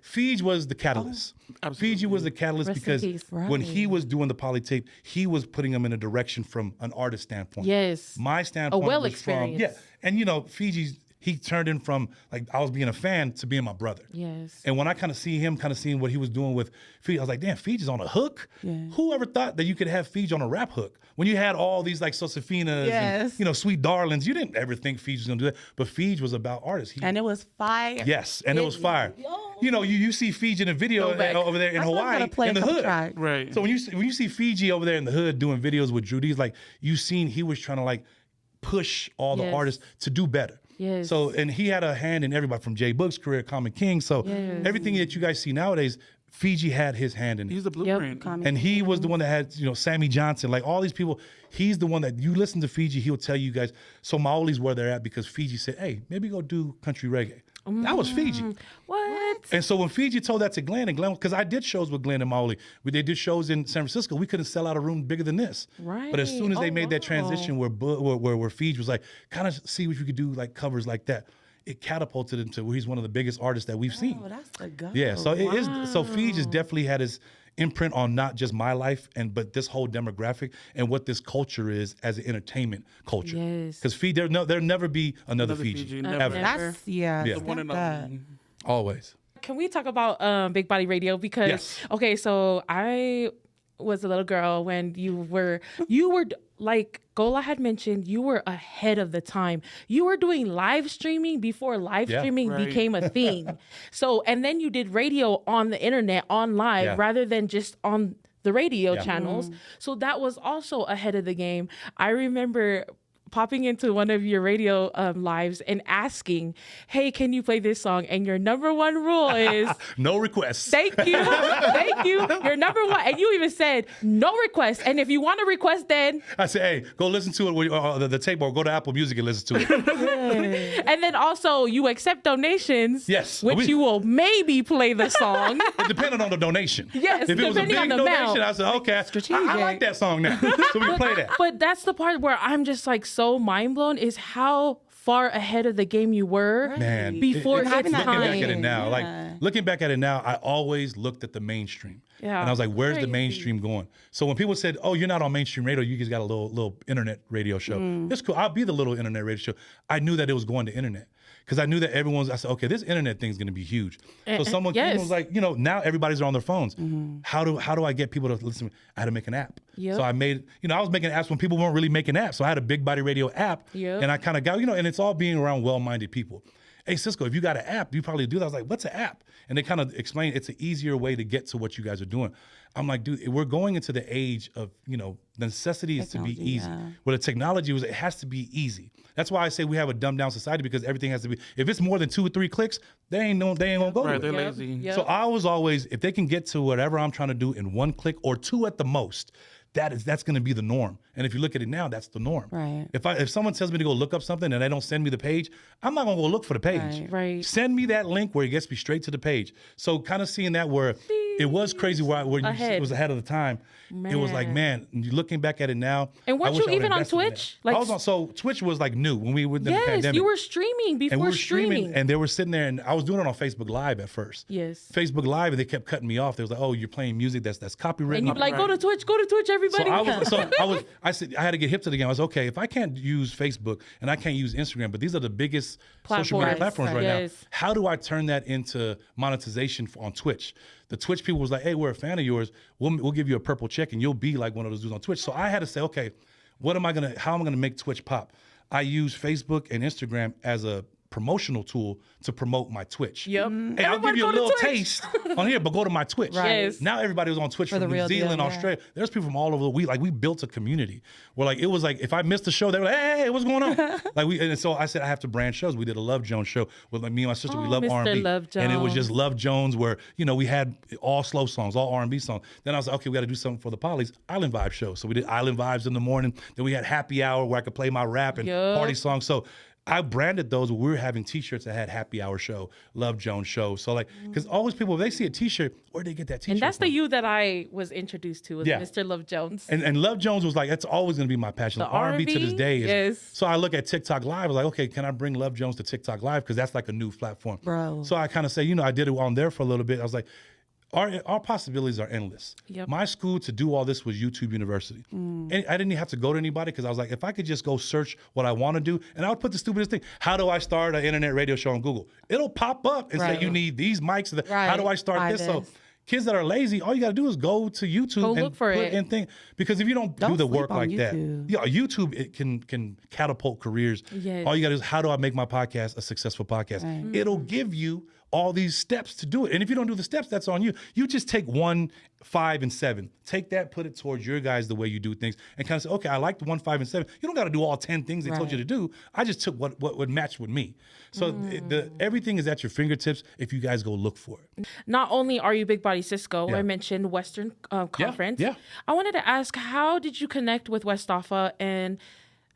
Feege was the catalyst. Fiji was the catalyst because when he was doing the Polytape, he was putting them in a direction from an artist standpoint. Yes. My standpoint well was experience. from, and Fiji's, he turned in from like I was being a fan to being my brother. Yes. And when I kind of seeing what he was doing with Fiji, I was like, damn, Fiji's on a hook? Yeah. Who ever thought that you could have Fiji on a rap hook? When you had all these like Josefinas and, Sweet Darlings, you didn't ever think Fiji was gonna do that. But Fiji was about artists. And it was fire. Yes, and it was fire. You see Fiji in a video over there in Hawaii in the hood. Right. So when you see Fiji over there in the hood doing videos with Drew D's, like you seen he was trying to like push all the artists to do better. Yes. So, and he had a hand in everybody from J Boog's career, Common King. So everything that you guys see nowadays, Fiji had his hand in it. He's the blueprint. And he was the one that had, Sammy Johnson, like all these people. He's the one that you listen to Fiji, he'll tell you guys, Somali's where they're at because Fiji said, hey, maybe go do country reggae. That was Fiji. What? And so when Fiji told that to Glenn, because I did shows with Glenn and Maoli, they did shows in San Francisco, we couldn't sell out a room bigger than this. Right. But as soon as they made that transition where Fiji was like, kind of see what you could do, like covers like that, it catapulted him to where he's one of the biggest artists that we've seen. Oh, that's the go. Yeah, so it is. So Fiji has definitely had his imprint on not just my life but this whole demographic and what this culture is as an entertainment culture. Yes. Because there'll never be another Fiji ever. That's the one and only. Always. Can we talk about Big Body Radio? Because so I was a little girl when you were like Gola had mentioned, you were ahead of the time. You were doing live streaming before live streaming became a thing. So, and then you did radio on the internet, on live, rather than just on the radio channels. So that was also ahead of the game. I remember popping into one of your radio lives and asking, hey, can you play this song? And your number one rule is no requests. Thank you. Thank you. Your number one. And you even said no requests. And if you want to request, then I say, hey, go listen to it, the tape, or go to Apple Music and listen to it. And then also you accept donations. Yes. Which you will maybe play the song. Depending on the donation. Yes. If it was a big donation, I said, okay, I like that song now. So we can play that. But that's the part where I'm just like so mind blown is how far ahead of the game you were before it's time. Looking back at it now, looking back at it now, I always looked at the mainstream. Yeah. And I was like, where's the mainstream going? So when people said, oh, you're not on mainstream radio, you just got a little internet radio show. It's cool. I'll be the little internet radio show. I knew that it was going to internet. Because I knew that I said, okay, this internet thing's going to be huge. So someone was like, now everybody's on their phones. How do I get people to listen? I had to make an app. So I made, I was making apps when people weren't really making apps. So I had a Big Body Radio app. And I kind of got, and it's all being around well-minded people. Hey, Cisco, if you got an app, you probably do that. I was like, what's an app? And they kind of explained it's an easier way to get to what you guys are doing. I'm like, dude, we're going into the age of, the necessity is to be easy. Where the technology it has to be easy. That's why I say we have a dumbed down society because everything has to be, if it's more than 2 or 3 clicks, they ain't gonna go. Right, they're lazy. So I was always, if they can get to whatever I'm trying to do in 1 click or 2 at the most, that's going to be the norm. And if you look at it now, that's the norm. Right. If someone tells me to go look up something and they don't send me the page, I'm not going to go look for the page. Right. Send me that link where it gets me straight to the page. So kind of seeing that where it was crazy where it was ahead of the time. Man. It was like, man, looking back at it now. And weren't you even on Twitch? So Twitch was like new when we were in the pandemic. Yes, you were streaming before and we were streaming. And they were sitting there, and I was doing it on Facebook Live at first. Yes. Facebook Live, and they kept cutting me off. They was like, oh, you're playing music that's copywritten. And you'd be like, go to Twitch, everybody. I said, I had to get hip to the game. I was okay, if I can't use Facebook and I can't use Instagram, but these are the biggest social media platforms right now. How do I turn that into monetization on Twitch? The Twitch people was like, hey, we're a fan of yours. We'll give you a purple check and you'll be like one of those dudes on Twitch. So I had to say, okay, how am I gonna make Twitch pop? I use Facebook and Instagram as a promotional tool to promote my Twitch. Yep. Hey, I'll give you a little taste on here, but go to my Twitch. Right. Yes. Now everybody was on Twitch from New Zealand, Australia. There's people from all over. We built a community where it was like if I missed a show, they were like, hey, what's going on? And so I said I have to brand shows. We did a Love Jones show with me and my sister. We love Mr. R&B, Love Jones. and it was just Love Jones where we had all slow songs, all R&B songs. Then I was like, okay, we got to do something for the Polys Island Vibe show. So we did Island Vibes in the morning. Then we had Happy Hour where I could play my rap and party songs. So I branded those where we were having T-shirts that had Happy Hour show, Love Jones show. So because always people, if they see a T-shirt, where'd they get that T-shirt And that's from? the you that I was introduced to was Mr. Love Jones. And Love Jones was like, that's always going to be my passion. The R&B to this day. Yes. So I look at TikTok Live. I was like, okay, can I bring Love Jones to TikTok Live? Because that's like a new platform. Bro. So I kind of say, I did it on there for a little bit. I was like, our possibilities are endless. Yep. My school to do all this was YouTube University. And I didn't have to go to anybody because I was like, if I could just go search what I want to do, and I would put the stupidest thing, how do I start an internet radio show on Google? It'll pop up and say, you need these mics. How do I start this? So kids that are lazy, all you got to do is go to YouTube and look for put it. in things. Because if you don't do the work like YouTube. that, YouTube it can catapult careers. Yes. All you got to do is, how do I make my podcast a successful podcast? Right. It'll give you all these steps to do it. And if you don't do the steps, that's on you. You just take 1, 5, and 7. Take that, put it towards your guys the way you do things, and kind of say, okay, I like the 1, 5, and 7. You don't got to do all 10 things they told you to do. I just took what would match with me. So everything is at your fingertips if you guys go look for it. Not only are you Big Body Cisco, I mentioned Western Conference. Yeah. I wanted to ask, how did you connect with West Alpha and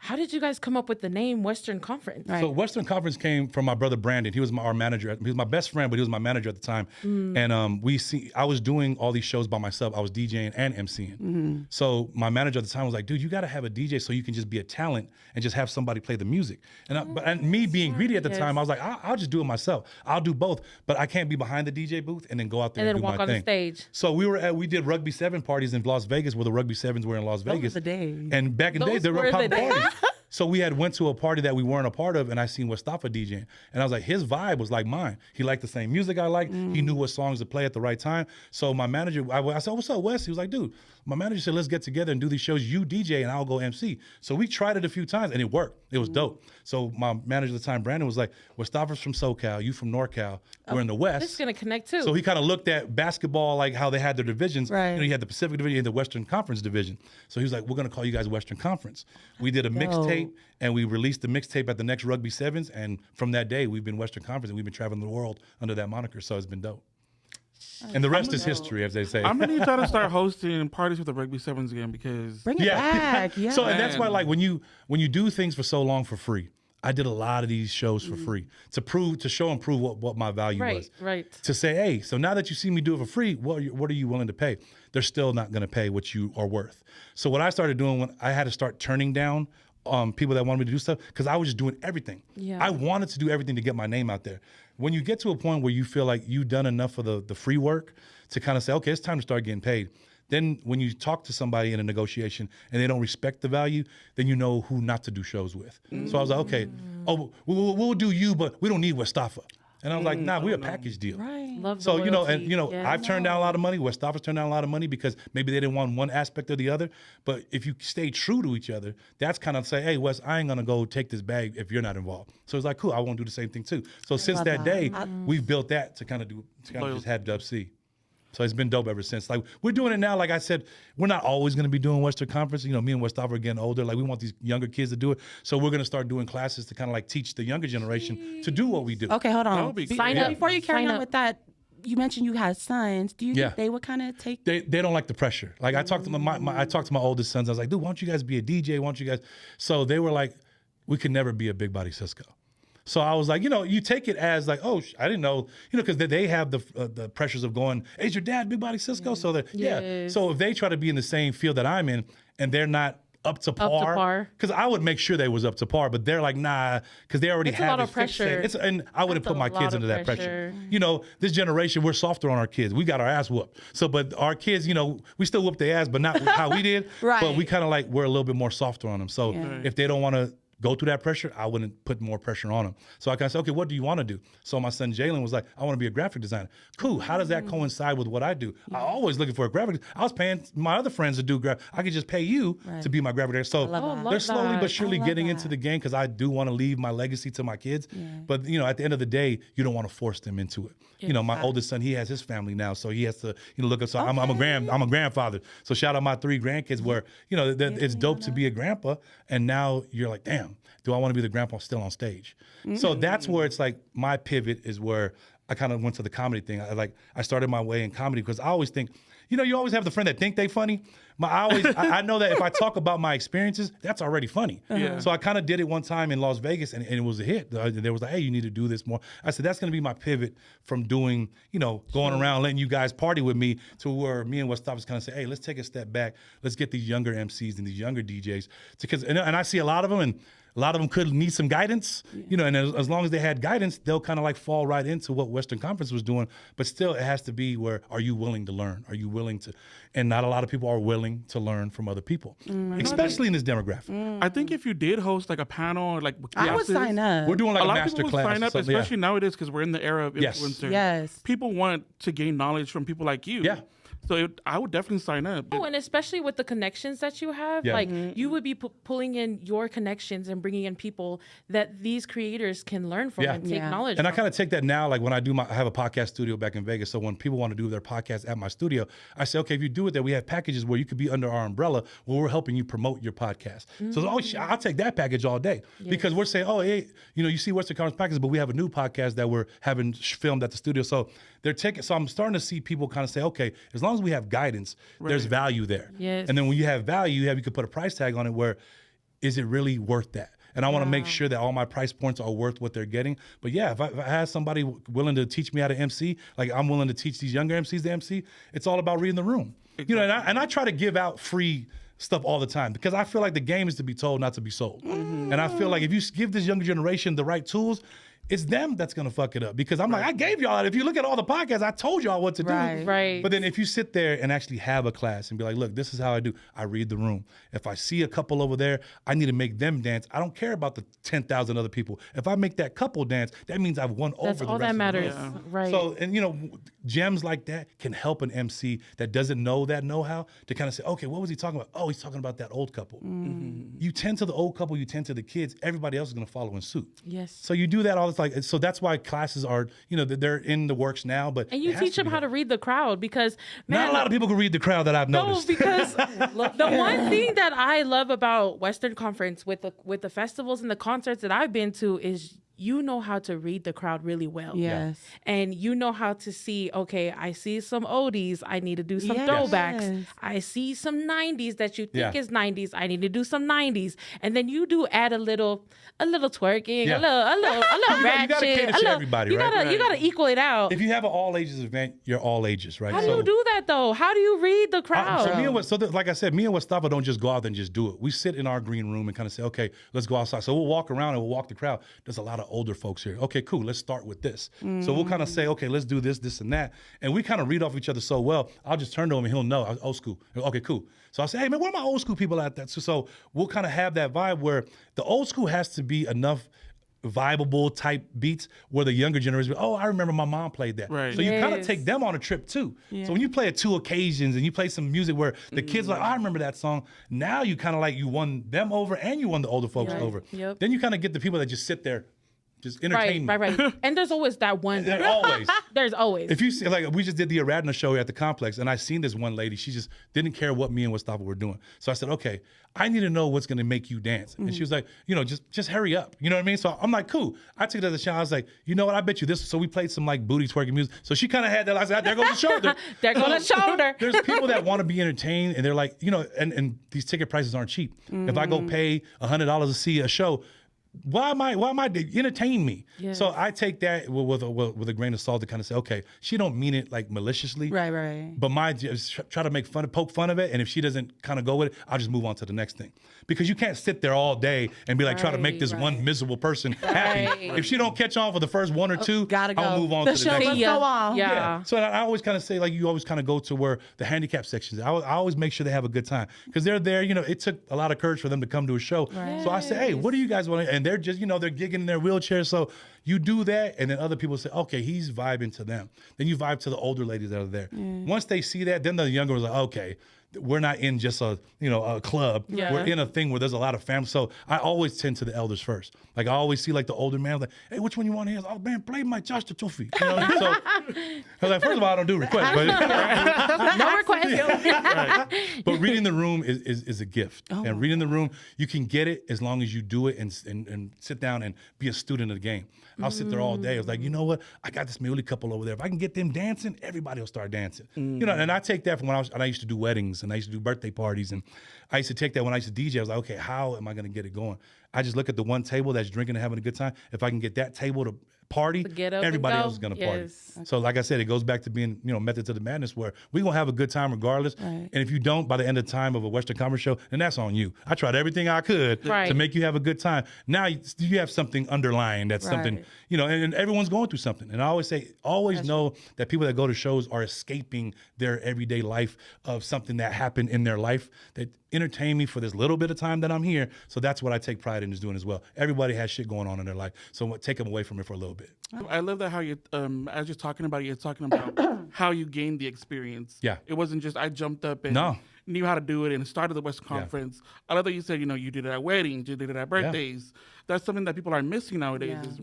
how did you guys come up with the name Western Conference? Right. So Western Conference came from my brother Brandon. He was our manager. He was my best friend, but he was my manager at the time. And I was doing all these shows by myself. I was DJing and MCing. So my manager at the time was like, dude, you got to have a DJ so you can just be a talent and just have somebody play the music. And me being greedy at the time, I was like, I'll just do it myself. I'll do both, but I can't be behind the DJ booth and then go out there and do my thing. And then walk on the stage. So we did Rugby 7 parties in Las Vegas where the Rugby 7s were in Las Vegas. Those were the days. And back in the day, they were popping parties. So we went to a party that we weren't a part of, and I seen Mustafa DJing. And I was like, his vibe was like mine. He liked the same music I liked. He knew what songs to play at the right time. So my manager, I said, what's up, Wes? He was like, dude, my manager said, let's get together and do these shows. You DJ and I'll go MC. So we tried it a few times, and it worked. It was dope. So my manager at the time, Brandon, was like, Mustafa's from SoCal, you from NorCal. We're in the West. This is going to connect too. So he kind of looked at basketball, like how they had their divisions. Right. You had the Pacific Division and the Western Conference Division. So he was like, we're going to call you guys Western Conference. We did a mixtape. mixtape, and we released the mixtape at the next Rugby Sevens, and from that day, we've been Western Conference, and we've been traveling the world under that moniker, so it's been dope. And the rest is history, as they say. I'm gonna need y'all to start hosting parties with the Rugby Sevens again because bring it back. Yeah. So and that's why, like, when you do things for so long for free, I did a lot of these shows for free to show and prove what my value was. Right. To say, hey, so now that you see me do it for free, what are you willing to pay? They're still not going to pay what you are worth. So what I started doing when I had to start turning down people that wanted me to do stuff, because I was just doing everything. Yeah. I wanted to do everything to get my name out there. When you get to a point where you feel like you've done enough of the free work to kind of say, okay, it's time to start getting paid. Then when you talk to somebody in a negotiation and they don't respect the value, then you know who not to do shows with. So I was like, okay, we'll do you, but we don't need Westafa. And I was like, nah, we're a package deal. Right. Love So, the loyalty. I've turned down a lot of money. Westafa's turned down a lot of money because maybe they didn't want one aspect or the other. But if you stay true to each other, that's kind of say, hey, Wes, I ain't going to go take this bag if you're not involved. So it's like, cool, I won't do the same thing too. So since that day, we've built that to kind of just have Dub C. So it's been dope ever since. Like, we're doing it now. Like I said, we're not always going to be doing Western Conference. You know, me and Westafa are getting older. Like, we want these younger kids to do it. So we're going to start doing classes to kind of like teach the younger generation to do what we do. Okay, hold on. Sign up. Before you carry Sign on up. with that, you mentioned you had sons. Do you think they would kind of take? They don't like the pressure. Like, I talked to I talked to my oldest sons. I was like, dude, why don't you guys be a DJ? Why don't you guys? So they were like, we could never be a Big Body Cisco. So I was like, you take it as like, oh, I didn't know, because they have the pressures of going, hey, is your dad Big Body Cisco? So that, So if they try to be in the same field that I'm in and they're not up to par, because I would make sure they was up to par, but they're like, nah, because they already have a lot of pressure. And I wouldn't put my kids into that pressure. This generation, we're softer on our kids. We got our ass whooped. So, but our kids, we still whoop their ass, but not how we did. Right. But we kind of like, we're a little bit more softer on them. So if they don't want to go through that pressure, I wouldn't put more pressure on them. So I kind of said, okay, what do you want to do? So my son Jalen was like, I want to be a graphic designer. Cool. How does that coincide with what I do? I always looking for a graphic. I was paying my other friends to do graphic. I could just pay you to be my graphic designer. So they're slowly but surely getting into the game, because I do want to leave my legacy to my kids. Yeah. But at the end of the day, you don't want to force them into it. My oldest son, he has his family now, so he has to look up. So I'm a grandfather. So shout out my 3 grandkids, where it's dope to be a grandpa, and now you're like, damn, do I want to be the grandpa still on stage? So that's where it's like my pivot is where I kind of went to the comedy thing. I started my way in comedy because I always think, you always have the friend that think they funny. I know that if I talk about my experiences, that's already funny. So I kind of did it one time in Las Vegas, and it was a hit. They was like, hey, you need to do this more. I said, that's going to be my pivot from doing, going around letting you guys party with me, to where me and Westafa's kind of say, hey, let's take a step back. Let's get these younger MCs and these younger DJs. And I see a lot of them, and a lot of them could need some guidance, and as long as they had guidance, they'll kind of like fall right into what Western Conference was doing. But still, it has to be where, are you willing to learn? Are you willing to? And not a lot of people are willing to learn from other people, especially in this demographic. I think if you did host like a panel or like I would sign up. We're doing like a lot master of people class. would sign up, especially nowadays, because we're in the era of influencers. Yes. People want to gain knowledge from people like you. Yeah. So I would definitely sign up. Oh, and especially with the connections that you have, like you would be pulling in your connections and bringing in people that these creators can learn from and take knowledge And from. I kind of take that now, like when I have a podcast studio back in Vegas. So when people want to do their podcast at my studio, I say, okay, if you do it there, we have packages where you could be under our umbrella where we're helping you promote your podcast. So I'll take that package all day because we're saying, oh, hey, you see Western Conference packages, but we have a new podcast that we're having filmed at the studio. So they're taking. So I'm starting to see people kind of say, okay, as long as we have guidance, there's value there. Yes. And then when you have value, you could put a price tag on it. Where is it really worth that? And I want to make sure that all my price points are worth what they're getting. But yeah, if I had somebody willing to teach me how to MC, like I'm willing to teach these younger MCs to MC, it's all about reading the room. Exactly. And I try to give out free stuff all the time, because I feel like the game is to be told, not to be sold. And I feel like if you give this younger generation the right tools, it's them that's going to fuck it up, because I'm like, I gave y'all that. If you look at all the podcasts, I told y'all what to do. Right. But then if you sit there and actually have a class and be like, look, this is how I do. I read the room. If I see a couple over there, I need to make them dance. I don't care about the 10,000 other people. If I make that couple dance, that means I've won over the rest of the room. That's all that matters. Right. So, and gems like that can help an MC that doesn't know that know-how to kind of say, okay, what was he talking about? Oh, he's talking about that old couple. You tend to the old couple, you tend to the kids. Everybody else is going to follow in suit. Yes. So you do that all the time. like, so that's why classes are, they're in the works now. But and you teach them how to read the crowd, because man, not a lot of people can read the crowd that I've noticed. No, because the one thing that I love about Western Conference with the festivals and the concerts that I've been to is you know how to read the crowd really well. Yes. And you know how to see, okay, I see some oldies, I need to do some throwbacks. I see some 90s that you think is 90s, I need to do some 90s. And then you do add a little twerking, a little ratchet. You gotta cater to everybody, right? You gotta equal it out. If you have an all ages event, you're all ages, right? How do you do that though? How do you read the crowd? Like I said, me and Mustafa don't just go out and just do it. We sit in our green room and kind of say, okay, let's go outside. So we'll walk around and we'll walk the crowd. There's a lot of older folks here. Okay, cool. Let's start with this. So we'll kind of say, okay, let's do this, this, and that. And we kind of read off each other so well. I'll just turn to him and he'll know. Old school. Okay, cool. So I'll say, hey, man, where are my old school people at that? So we'll kind of have that vibe where the old school has to be enough vibeable type beats where the younger generation, oh, I remember my mom played that. Right. So you kind of take them on a trip too. So when you play at two occasions and you play some music where the kids are like, I remember that song, now you kind of like you won them over and you won the older folks over. Yep. Then you kind of get the people that just sit there, just entertain me. Right. And there's always that one. Always. There's always. If you see, like, we just did the Aradna show here at the complex, and I seen this one lady. She just didn't care what me and Mustafa were doing. So I said, okay, I need to know what's going to make you dance. And she was like, just hurry up. You know what I mean? So I'm like, cool. I took it as a challenge. I was like, you know what? I bet you this. So we played some like booty twerking music. So she kind of had that. I said, there goes the shoulder. There goes the shoulder. There's people that want to be entertained, and they're like, and these ticket prices aren't cheap. If I go pay $100 to see a show, why am I entertain me? Yes. So I take that with a grain of salt to kind of say, okay, she don't mean it like maliciously, right. But just try to poke fun of it, and if she doesn't kind of go with it, I'll just move on to the next thing, because you can't sit there all day and be like try to make this one miserable person happy. If she don't catch on for the first one or two, I'll move on to the next. Go on. Yeah. So I always kind of say, like, you always kind of go to where the handicap sections. I always make sure they have a good time, because they're there. It took a lot of courage for them to come to a show. Right. So I say, hey, what do you guys want? And they're just, they're gigging in their wheelchairs. So you do that, and then other people say, okay, he's vibing to them. Then you vibe to the older ladies that are there. Once they see that, then the younger ones are like, okay, we're not in just a club. Yeah. We're in a thing where there's a lot of family. So I always tend to the elders first. Like, I always see like the older man, like, hey, which one you want to hear? Oh man, play my Josh the Tuffy. So I was like, first of all, I don't do requests, but no requests. Right. But reading the room is a gift. And reading the room, you can get it as long as you do it and sit down and be a student of the game. I'll sit there all day. I was like, you know what? I got this Muley couple over there. If I can get them dancing, everybody will start dancing. And I take that from when I used to do weddings and I used to do birthday parties, and I used to take that when I used to DJ. I was like, okay, how am I going to get it going? I just look at the one table that's drinking and having a good time. If I can get that table to party, everybody else is going to party. So like I said, it goes back to being, method to the madness, where we're going to have a good time regardless. Right. And if you don't, by the end of the time of a Western Conference show, then that's on you. I tried everything I could to make you have a good time. Now you have something underlying that's something, and everyone's going through something. And I always say, know that people that go to shows are escaping their everyday life of something that happened in their life that entertain me for this little bit of time that I'm here. So that's what I take pride in is doing as well. Everybody has shit going on in their life. So take them away from it for a little bit. I love that how you, as you're talking about how you gained the experience. Yeah. It wasn't just I jumped up and knew how to do it and started the West Conference. I love that you said, you did it at weddings, you did it at birthdays. That's something that people are missing nowadays is,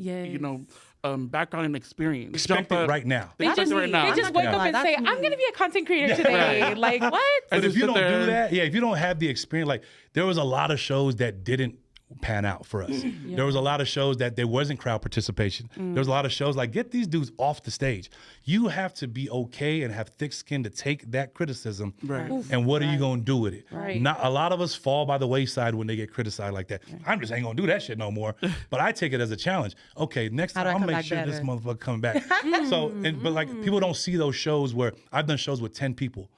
background and experience. Expect it right now. They just wake up and say, I'm going to be a content creator today. Like, what? But if you don't do that, if you don't have the experience, like, there was a lot of shows that didn't pan out for us. There was a lot of shows that there wasn't crowd participation. There was a lot of shows like, get these dudes off the stage. You have to be okay and have thick skin to take that criticism. Right. And what are you going to do with it? Right. Not a lot of us fall by the wayside when they get criticized like that. I'm just ain't going to do that shit no more. But I take it as a challenge. Okay, next time I'll make sure this motherfucker come back. But like, people don't see those shows where I've done shows with 10 people.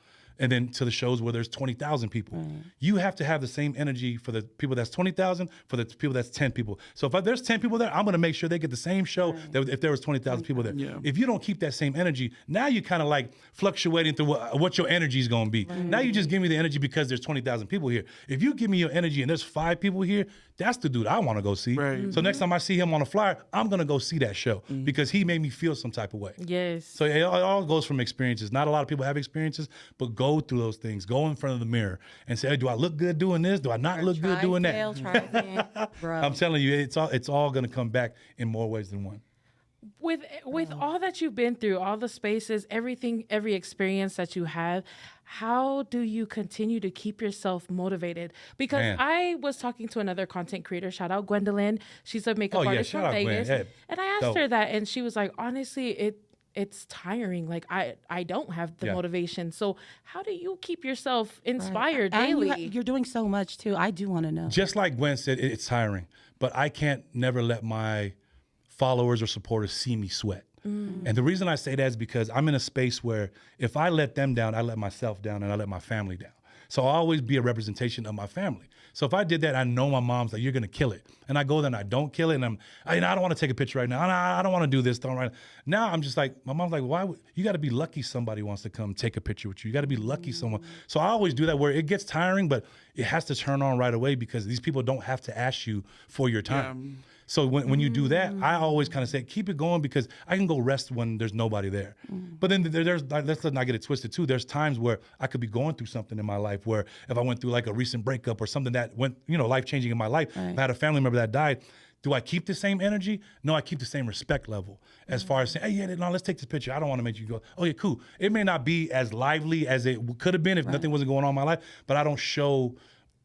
And then to the shows where there's 20,000 people. Right. You have to have the same energy for the people that's 20,000, for the people that's 10 people. So if there's 10 people there, I'm going to make sure they get the same show that if there was 20,000 people there. Yeah. If you don't keep that same energy, now you kind of like fluctuating through what your energy is going to be. Right. Now you just give me the energy because there's 20,000 people here. If you give me your energy and there's 5 people here, that's the dude I want to go see. Right. So next time I see him on a flyer, I'm going to go see that show because he made me feel some type of way. Yes. So it all goes from experiences. Not a lot of people have experiences, but go through those things. Go in front of the mirror and say, hey, do I look good doing this? Do I not look good doing that? Try again. I'm telling you, it's all going to come back in more ways than one. with all that you've been through, all the spaces, everything, every experience that you have, how do you continue to keep yourself motivated? Because I was talking to another content creator, shout out Gwendolyn. She's a makeup artist from Vegas. And I asked her that, and she was like, honestly, it's tiring. Like I don't have the motivation. So how do you keep yourself inspired daily? You're doing so much too. I do want to know. Just like Gwen said, it's tiring, but I can't never let my followers or supporters see me sweat. And the reason I say that is because I'm in a space where if I let them down, I let myself down and I let my family down. So I'll always be a representation of my family. So if I did that, I know my mom's like, you're going to kill it. And I go there and I don't kill it. And I don't want to take a picture right now. I don't want to do this. Now I'm just like, my mom's like, you got to be lucky somebody wants to come take a picture with you. You got to be lucky someone. So I always do that where it gets tiring, but it has to turn on right away because these people don't have to ask you for your time. Yeah. So when you do that, I always kind of say, keep it going because I can go rest when there's nobody there. But then let's not get it twisted too. There's times where I could be going through something in my life where if I went through like a recent breakup or something that went, life-changing in my life, if I had a family member that died, do I keep the same energy? No, I keep the same respect level as far as saying, hey, let's take this picture. I don't want to make you go, oh yeah, cool. It may not be as lively as it could have been if nothing wasn't going on in my life, but I don't show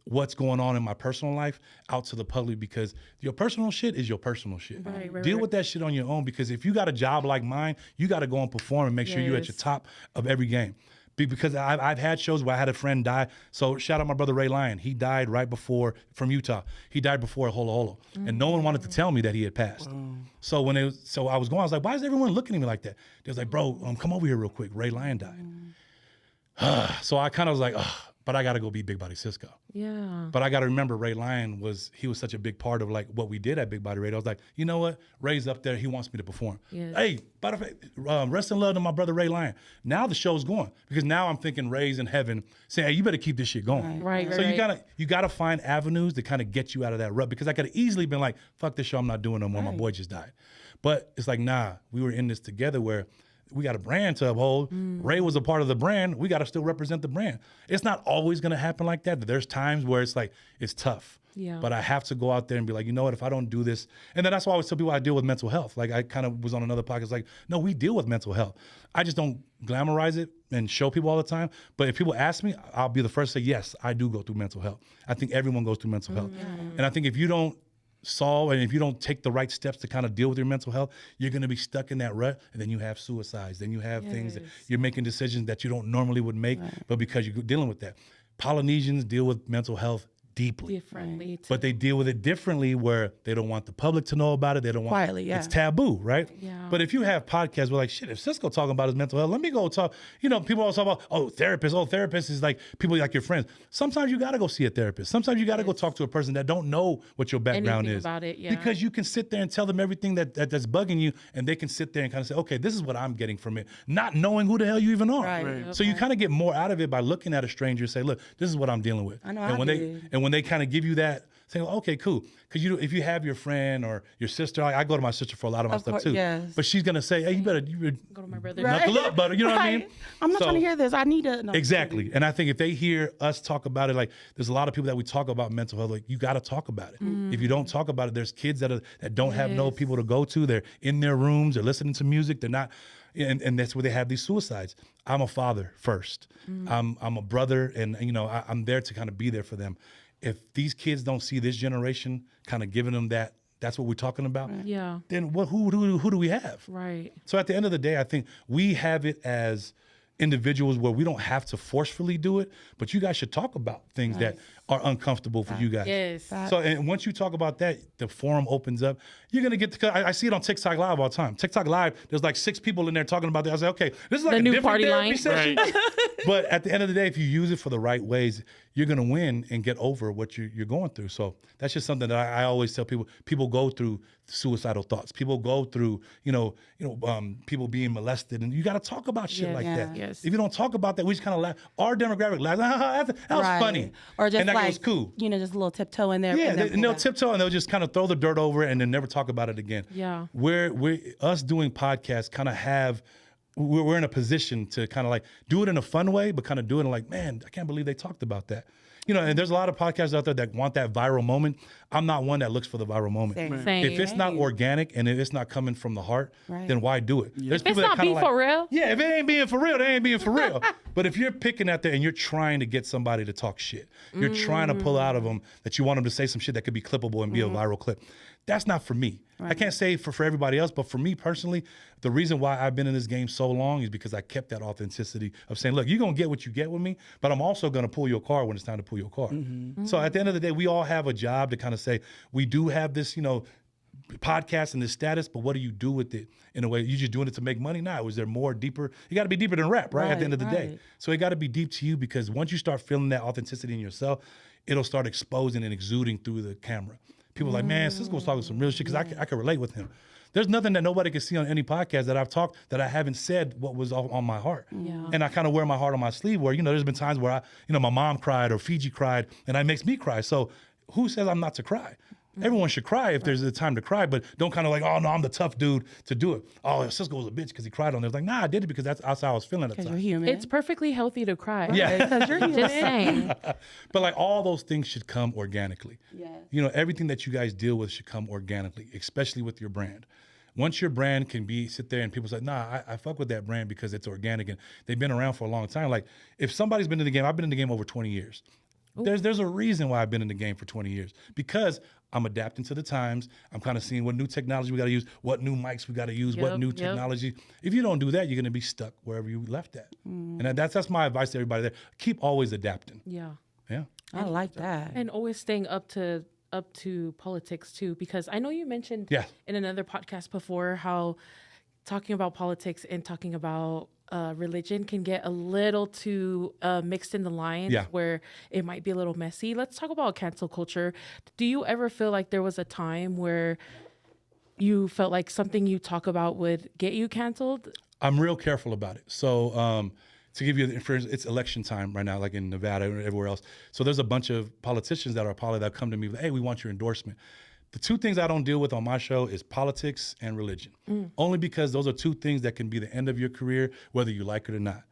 what's going on in my personal life out to the public because your personal shit is your personal shit. Deal with that shit on your own because if you got a job like mine, you got to go and perform and make sure you're at your top of every game. Because I've had shows where I had a friend die. So shout out my brother Ray Lyon. He died from Utah. He died before Holo Holo. And no one wanted to tell me that he had passed. So I was like, why is everyone looking at me like that? They was like, bro, come over here real quick. Ray Lyon died. So I kind of was like, but I got to go be Big Body Cisco. Yeah. But I got to remember Ray Lyon was such a big part of like what we did at Big Body Radio. I was like, you know what? Ray's up there. He wants me to perform. Yes. Hey, rest in love to my brother Ray Lyon. Now the show's going because now I'm thinking Ray's in heaven saying, hey, you better keep this shit going. Right. So you gotta find avenues to kind of get you out of that rut because I could have easily been like, fuck this show, I'm not doing no more. My boy just died. But it's like, nah, we were in this together where we got a brand to uphold. Ray was a part of the brand. We got to still represent the brand. It's not always going to happen like that. There's times where it's like, it's tough. Yeah. But I have to go out there and be like, you know what, if I don't do this, and then that's why I always tell people I deal with mental health. Like I kind of was on another podcast like, no, we deal with mental health. I just don't glamorize it and show people all the time. But if people ask me, I'll be the first to say, yes, I do go through mental health. I think everyone goes through mental health. And I think if you don't solve and if you don't take the right steps to kind of deal with your mental health, you're going to be stuck in that rut, and then you have suicides, then you have things that you're making decisions that you don't normally would make, but because you're dealing with that. Polynesians deal with mental health deeply. Differently. But they deal with it differently where they don't want the public to know about it. They don't want quietly, it's taboo, right? Yeah. But if you have podcasts where like, shit, if Cisco talking about his mental health, let me go talk. People always talk about, therapist is like people like your friends. Sometimes you got to go see a therapist. Sometimes you got to go talk to a person that don't know what your background is. About it, Because you can sit there and tell them everything that's bugging you, and they can sit there and kind of say, okay, this is what I'm getting from it, not knowing who the hell you even are. Right. So you kind of get more out of it by looking at a stranger and say, look, this is what I'm dealing with. I know. And when they kind of give you that, say, well, okay, cool. Because if you have your friend or your sister, I go to my sister for a lot of my stuff too. Yes. But she's gonna say, hey, you better go to my brother. Knuckle up, butter. You know what I mean? I'm not trying to hear this. I need to know. Exactly. And I think if they hear us talk about it, like there's a lot of people that we talk about mental health, like you got to talk about it. If you don't talk about it, there's kids that don't have no people to go to. They're in their rooms. They're listening to music. They're not. And that's where they have these suicides. I'm a father first. I'm a brother, and I'm there to kind of be there for them. If these kids don't see this generation kind of giving them that's what we're talking about. Yeah. Then who do we have? Right. So at the end of the day, I think we have it as individuals where we don't have to forcefully do it, but you guys should talk about things that are uncomfortable for you guys. Yes. So and once you talk about that, the forum opens up. You're gonna get I see it on TikTok Live all the time. TikTok Live, there's like 6 people in there talking about that. I say, okay, this is like the a new different party therapy line. session. Right. But at the end of the day, if you use it for the right ways, you're gonna win and get over what you're going through. So that's just something that I always tell people. People go through suicidal thoughts. People go through, people being molested, and you got to talk about shit like that. Yes. If you don't talk about that, we just kind of laugh. Our demographic laughs. That was funny, or just and that like was cool. Just a little tiptoe in there. Yeah, and they'll tiptoe and they'll just kind of throw the dirt over it and then never talk about it again. Yeah, we're us doing podcasts kind of have. We're in a position to kind of like do it in a fun way, but kind of do it in like, man, I can't believe they talked about that. and there's a lot of podcasts out there that want that viral moment. I'm not one that looks for the viral moment. Same. If it's not organic and if it's not coming from the heart, then why do it? There's if it's not being for real. Yeah, if it ain't being for real, they ain't being for real. But if you're picking at that and you're trying to get somebody to talk shit, you're trying to pull out of them that you want them to say some shit that could be clippable and be a viral clip. That's not for me. I can't say for everybody else, but for me personally, the reason why I've been in this game so long is because I kept that authenticity of saying, look, you're going to get what you get with me, but I'm also going to pull your card when it's time to pull your card. So at the end of the day, we all have a job to kind of say, we do have this, podcast and this status, but what do you do with it in a way? You just doing it to make money? Nah, was there more deeper? You got to be deeper than rap, right? At the end of the day. So it got to be deep to you, because once you start feeling that authenticity in yourself, it'll start exposing and exuding through the camera. People are like, man, Cisco was talking some real shit, because I can relate with him. There's nothing that nobody can see on any podcast that I've talked that I haven't said what was on my heart. And I kind of wear my heart on my sleeve, where, there's been times where my mom cried or Fiji cried, and that makes me cry. So who says I'm not to cry? Everyone should cry if there's a time to cry, but don't kind of like, oh no, I'm the tough dude to do it. Oh, Cisco was a bitch because he cried on it. It's like, nah, I did it because that's how I was feeling at the time. You're human. It's perfectly healthy to cry. Yeah. Because you're human. Just saying. But like all those things should come organically. Everything that you guys deal with should come organically, especially with your brand. Once your brand can sit there and people say, nah, I fuck with that brand because it's organic and they've been around for a long time. Like if somebody's been in the game, I've been in the game over 20 years. There's a reason why I've been in the game for 20 years, because I'm adapting to the times. I'm kind of seeing what new technology we got to use, what new mics we got to use, what new technology. If you don't do that, you're going to be stuck wherever you left at. And that's my advice to everybody there. Keep always adapting. Yeah. I like that. And always staying up to politics too, because I know you mentioned in another podcast before how talking about politics and talking about religion can get a little too mixed in the lines where it might be a little messy. Let's talk about cancel culture. Do you ever feel like there was a time where you felt like something you talk about would get you canceled? I'm real careful about it. So to give you, for instance, it's election time right now, like in Nevada and everywhere else. So there's a bunch of politicians that are that come to me with, hey, we want your endorsement. The two things I don't deal with on my show is politics and religion, only because those are two things that can be the end of your career, whether you like it or not.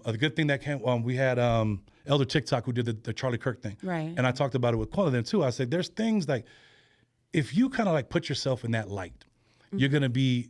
A good thing that came, we had Elder TikTok who did the Charlie Kirk thing. Right. And I talked about it with one of them too. I said, there's things like, if you kind of like put yourself in that light, you're going to be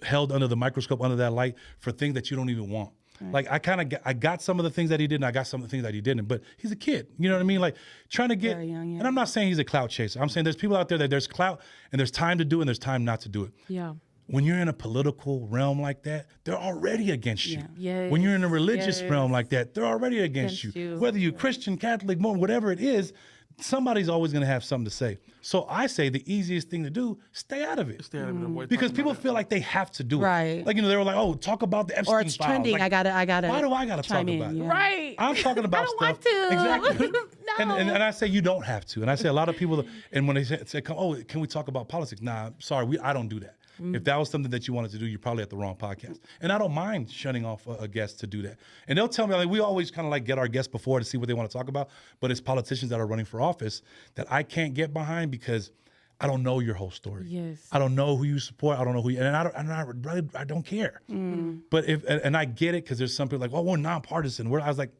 held under the microscope, under that light for things that you don't even want. Like I got some of the things that he did, and I got some of the things that he didn't. But he's a kid, you know what I mean? Like trying to get. Young, and I'm not saying he's a clout chaser. I'm saying there's people out there that there's clout, and there's time to do it, and there's time not to do it. Yeah. When you're in a political realm like that, they're already against you. Yes. When you're in a religious realm like that, they're already against you. Whether you're Christian, Catholic, Mormon, whatever it is, somebody's always going to have something to say. So I say the easiest thing to do, stay out of it. Stay out of it. Because people feel like they have to do it. Right. Like, they were like, oh, talk about the Epstein files. Or it's trending. Like, I gotta. why do I gotta talk about it? Right. I'm talking about stuff. I don't want to. Exactly. No. And I say you don't have to. And I say a lot of people, and when they say, oh, can we talk about politics? Nah, sorry, I don't do that. If that was something that you wanted to do, you're probably at the wrong podcast. And I don't mind shutting off a guest to do that. And they'll tell me, like, we always kind of like get our guests before to see what they want to talk about, but it's politicians that are running for office that I can't get behind because I don't know your whole story. Yes. I don't know who you support. I don't know who you, and I don't care. But and I get it, because there's some people like, well, we're nonpartisan. I was like,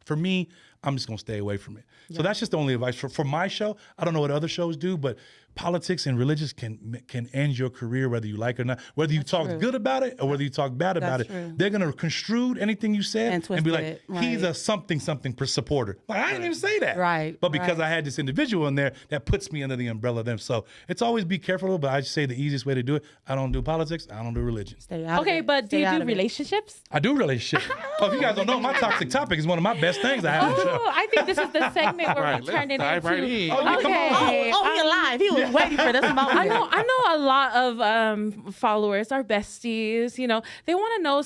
for me, I'm just gonna stay away from it. So that's just the only advice for my show. I don't know what other shows do, but politics and religious can end your career, whether you like it or not. Whether you talk good about it or whether you talk bad about it, they're gonna construe anything you said and be like, he's a something supporter. Like, I didn't even say that. Right. But because I had this individual in there, that puts me under the umbrella of them. So it's always be careful. But I just say the easiest way to do it. I don't do politics. I don't do religion. Stay out. Okay, but do you do relationships? I do relationships. Oh, if you guys don't know, my toxic topic is one of my best things I have on the show. I think this is the segment where we turn it into. Right in. Oh, okay. Come on. He alive. He was waiting for this moment. I know a lot of followers, our besties. They want to know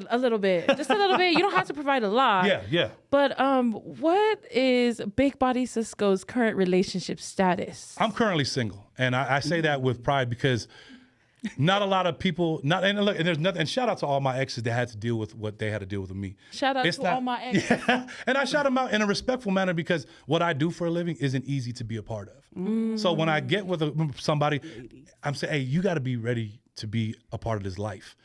a little bit, just a little bit. You don't have to provide a lot. Yeah. But what is Big Body Cisco's current relationship status? I'm currently single, and I say that with pride because not a lot of people. And look, and there's nothing. And shout out to all my exes that had to deal with what they had to deal with me. Shout out to all my exes. Yeah, and I shout them out in a respectful manner because what I do for a living isn't easy to be a part of. So when I get with somebody, I'm saying, hey, you got to be ready to be a part of this life.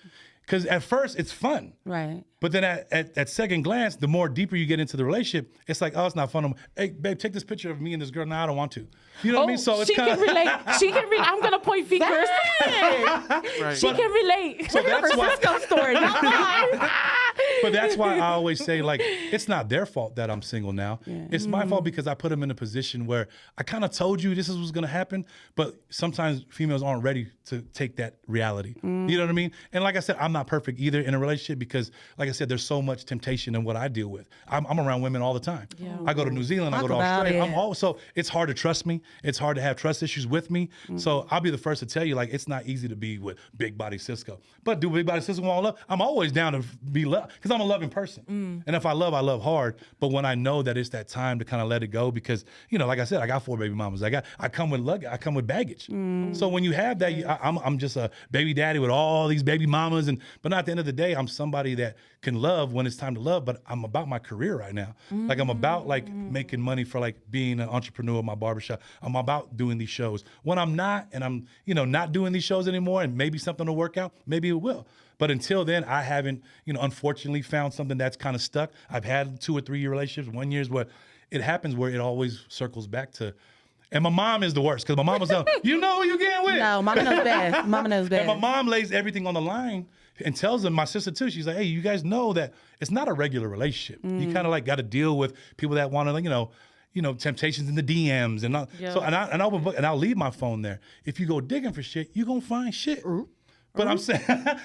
Because at first it's fun. Right. But then at second glance, the more deeper you get into the relationship, it's like, oh, it's not fun. Hey, babe, take this picture of me and this girl. No, I don't want to. You know what I mean? So it's she can relate. She can relate. I'm gonna point fingers. Right. She can relate. So that's why. Cisco story. Not mine. But that's why I always say, like, it's not their fault that I'm single now. Yeah. It's my fault because I put them in a position where I kind of told you this is what's gonna happen. But sometimes females aren't ready to take that reality. You know what I mean? And like I said, I'm not perfect either in a relationship because, like I said, there's so much temptation in what I deal with. I'm around women all the time. Yeah. I go to New Zealand, I go to Australia. I'm also, it's hard to trust me. It's hard to have trust issues with me. So I'll be the first to tell you, like, it's not easy to be with Big Body Cisco. But do Big Body Cisco want love? I'm always down to be loved because I'm a loving person. And if I love hard. But when I know that it's that time to kind of let it go, because, you know, like I said, I got 4 baby mamas. I come with luggage. I come with baggage. So when you have that, I'm just a baby daddy with all these baby mamas. But not at the end of the day, I'm somebody that can love when it's time to love. But I'm about my career right now. Like I'm about like making money for like being an entrepreneur in my barbershop. I'm about doing these shows. When I'm not, and I'm, you know, not doing these shows anymore, and maybe something will work out, maybe it will. But until then, I haven't, you know, unfortunately found something that's kind of stuck. I've had 2 or 3 year relationships. 1 year's where it happens where it always circles back to. And my mom is the worst because my mom was like, you know who you getting with. No, mama knows best. Mama knows best. And my mom lays everything on the line and tells them, my sister too, she's like, hey, you guys know that it's not a regular relationship. You kind of like got to deal with people that want to, you know, temptations in the DMs and all. So and I'll open book and I'll leave my phone there. If you go digging for shit, you're gonna find shit. But I'm saying,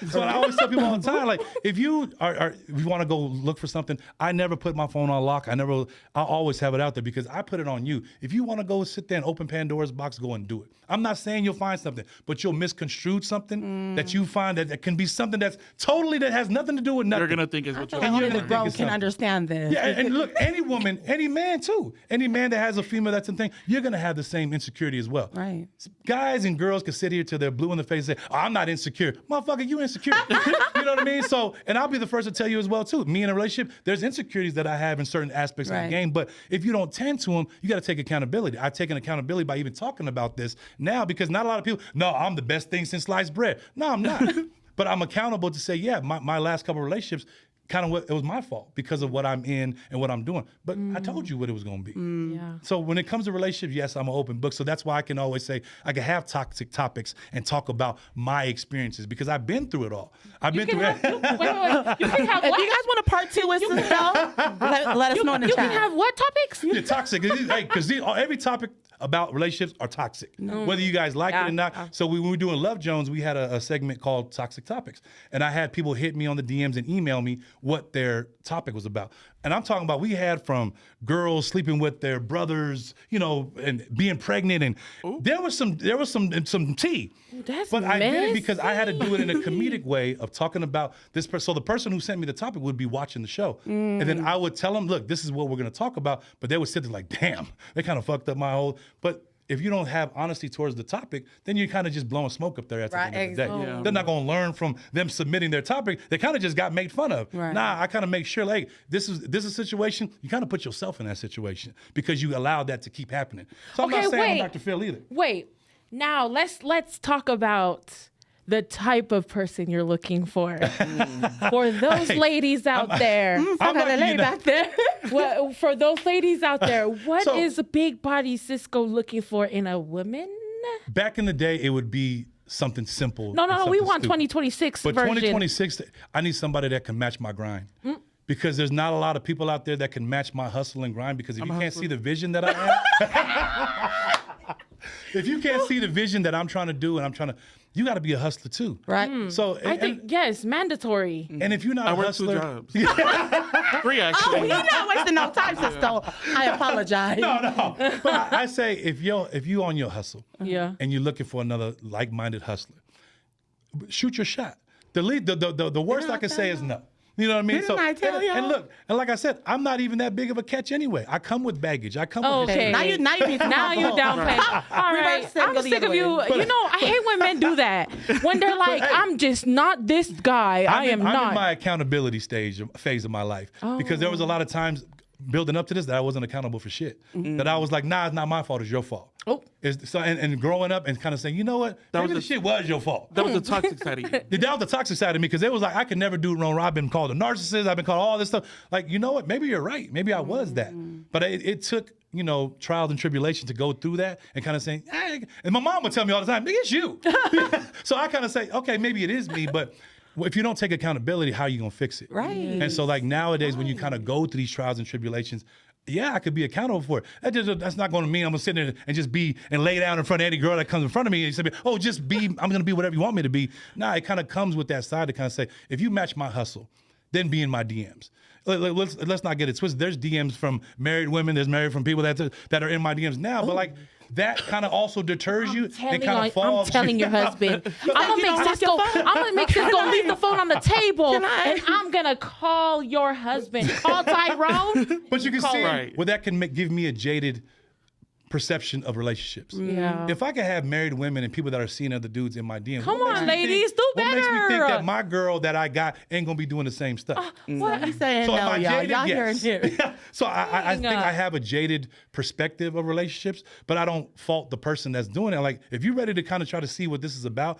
so I always tell people all the time, like, if you want to go look for something, I never put my phone on lock. I'll always have it out there because I put it on you. If you want to go sit there and open Pandora's box, go and do it. I'm not saying you'll find something, but you'll misconstrue something that you find that can be something that has nothing to do with nothing. You're going to think it's what you're only the grown can understand this. Yeah, and look, any woman, any man too, any man that has a female that's a thing, you're going to have the same insecurity as well. Right. Guys and girls can sit here till they're blue in the face and say, oh, I'm not insecure. Motherfucker, you insecure. You know what I mean? So, and I'll be the first to tell you as well too. Me in a relationship, there's insecurities that I have in certain aspects of the game, but if you don't tend to them, you got to take accountability. I've taken accountability by even talking about this now because not a lot of people, no, I'm the best thing since sliced bread. No, I'm not. But I'm accountable to say, yeah, my last couple of relationships, it was my fault because of what I'm in and what I'm doing. But I told you what it was going to be. Yeah. So when it comes to relationships, yes, I'm an open book. So that's why I can always say I can have toxic topics and talk about my experiences because I've been through it all. I've been through it. Wait. You can have if you guys want a part 2 with Cisco, let us know in the chat. You can have what topics? Yeah, toxic. Because every topic about relationships are toxic, whether you guys like it or not. So when we were doing Love Jones, we had a segment called Toxic Topics. And I had people hit me on the DMs and email me what their topic was about. And I'm talking about, we had from girls sleeping with their brothers, you know, and being pregnant. And there was some tea. That's but messy. I did it because I had to do it in a comedic way of talking about this person. So the person who sent me the topic would be watching the show. And then I would tell them, look, this is what we're going to talk about. But they would sit there like, damn, they kind of fucked up my whole, but if you don't have honesty towards the topic, then you're kind of just blowing smoke up there at the end of the day. Yeah. They're not going to learn from them submitting their topic. They kind of just got made fun of. Right. Nah, I kind of make sure, like, this is a situation, you kind of put yourself in that situation because you allowed that to keep happening. So I'm not saying I'm Dr. Phil either. Wait, now let's talk about the type of person you're looking for. For those ladies out there. I'm got a lady back there. For those ladies out there, what is Big Body Cisco looking for in a woman? Back in the day, it would be something simple. No, we want 2026 But version. 2026, I need somebody that can match my grind. Because there's not a lot of people out there that can match my hustle and grind. Because if you can't see the vision that I have, if you can't see the vision that I'm trying to do and you got to be a hustler too. Right. So I think, yes, mandatory. And if you're not a hustler. I work 2 jobs. 3 actually. Oh, he's not wasting no time, Cisco. I apologize. No. But I say if you on your hustle and you're looking for another like-minded hustler, shoot your shot. The worst I can say is no. You know what I mean? Didn't I tell y'all? And look, and like I said, I'm not even that big of a catch anyway. I come with baggage. I come with Okay. history. Now you downplaying. All right, Reverse it, I'm go the sick other of you. way. You know, I hate when men do that. When they're like, I'm just not this guy. I'm in not. my accountability phase of my life because there was a lot of times building up to this that I wasn't accountable for shit. That I was like, nah, it's not my fault. It's your fault. And growing up and kind of saying, you know what, maybe this shit was your fault. That was the toxic side of you. That was the toxic side of me, because it was like, I could never do it wrong. I've been called a narcissist. I've been called all this stuff. Like, you know what? Maybe you're right. Maybe I was that. But it took, trials and tribulation to go through that and kind of saying, hey. And my mom would tell me all the time, it's you. So I kind of say, okay, maybe it is me, but if you don't take accountability, how are you going to fix it? Right. And so like nowadays, when you kind of go through these trials and tribulations, I could be accountable for it. That's not going to mean I'm going to sit there and just be and lay down in front of any girl that comes in front of me and say, oh, just be, I'm going to be whatever you want me to be. Nah, it kind of comes with that side to kind of say, if you match my hustle, then be in my DMs. Let's not get it twisted. There's DMs from married women. There's married from people that are in my DMs now. But like that kind of also deters you and kind of falls. I'm telling your husband, I'm gonna make Cisco leave the phone on the table, and I'm gonna call your husband. Call Tyrone. But you can see where that can give me a jaded perception of relationships. Yeah. If I could have married women and people that are seeing other dudes in my DM, come on, ladies, do better. What makes me think that my girl that I got ain't gonna be doing the same stuff? What he's saying? So No, y'all hearing here. So I think I have a jaded perspective of relationships, but I don't fault the person that's doing it. Like, if you're ready to kind of try to see what this is about,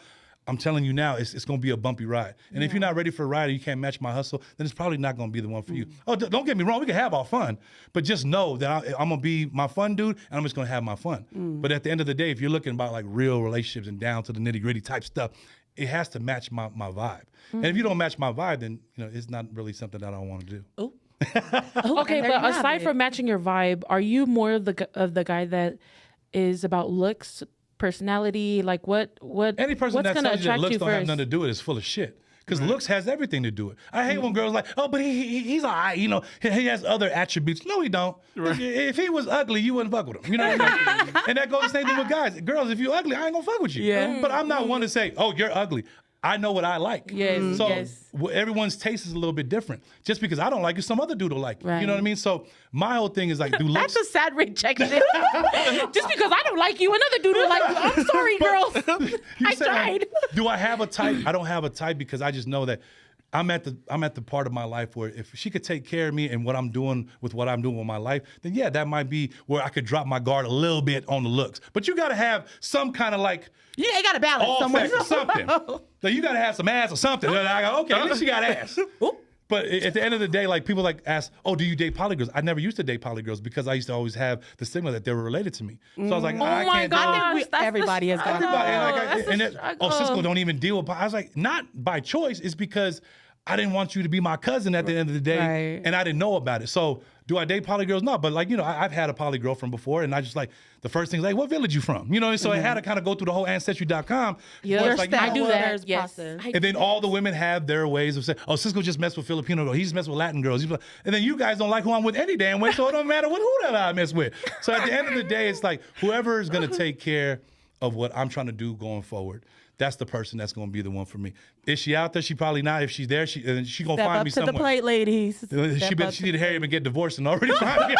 I'm telling you now, it's going to be a bumpy ride. And if you're not ready for a ride or you can't match my hustle, then it's probably not going to be the one for you. Oh, don't get me wrong. We can have our fun. But just know that I'm going to be my fun dude, and I'm just going to have my fun. But at the end of the day, if you're looking about like real relationships and down to the nitty gritty type stuff, it has to match my vibe. And if you don't match my vibe, then it's not really something that I want to do. Okay, but aside from matching your vibe, are you more of the guy that is about looks, personality, like what any person what's that gonna says that attract looks you don't have first? nothing to do with it is full of shit. Because looks has everything to do with it. I hate when girls like, oh, but he's all right, he has other attributes. No, he don't. Right. If he was ugly, you wouldn't fuck with him. You know what I mean? And that goes the same thing with guys. Girls, if you're ugly, I ain't gonna fuck with you. Yeah. But I'm not one to say, oh, you're ugly. I know what I like. Yes, so yes. Everyone's taste is a little bit different. Just because I don't like it, some other dude will like it. Right. You know what I mean? So my whole thing is like, do looks. That's a sad rejection. Just because I don't like you, another dude will like you. I'm sorry, girls. I tried. Do I have a type? I don't have a type, because I just know that I'm at the part of my life where if she could take care of me and what I'm doing with my life, then yeah, that might be where I could drop my guard a little bit on the looks. But you got to have some kind of like, You got to balance somewhere. something. So you got to have some ass or something. I go, okay, at least you got ass. But at the end of the day, like, people like ask, oh, do you date poly girls? I never used to date poly girls because I used to always have the stigma that they were related to me. So I was like, I my can't gosh, do it. Everybody has gone through struggle. Cisco don't even deal with poly. I was like, not by choice. It's because I didn't want you to be my cousin at the end of the day, and I didn't know about it. So do I date poly girls? No, but like, I've had a poly girlfriend before, and I just like, the first thing is like, what village you from? So I had to kind of go through the whole ancestry.com. Yeah, like, I do that. Yes. And then all the women have their ways of saying, oh, Cisco just messed with Filipino girls. He just messed with Latin girls. And then you guys don't like who I'm with any damn way, so it don't matter who the hell I mess with. So at the end of the day, it's like, whoever is going to take care of what I'm trying to do going forward, that's the person that's going to be the one for me. Is she out there? She probably not. If she's there, she going to find me somewhere. Step up to the plate, ladies. She need to hurry up and get divorced and already find me.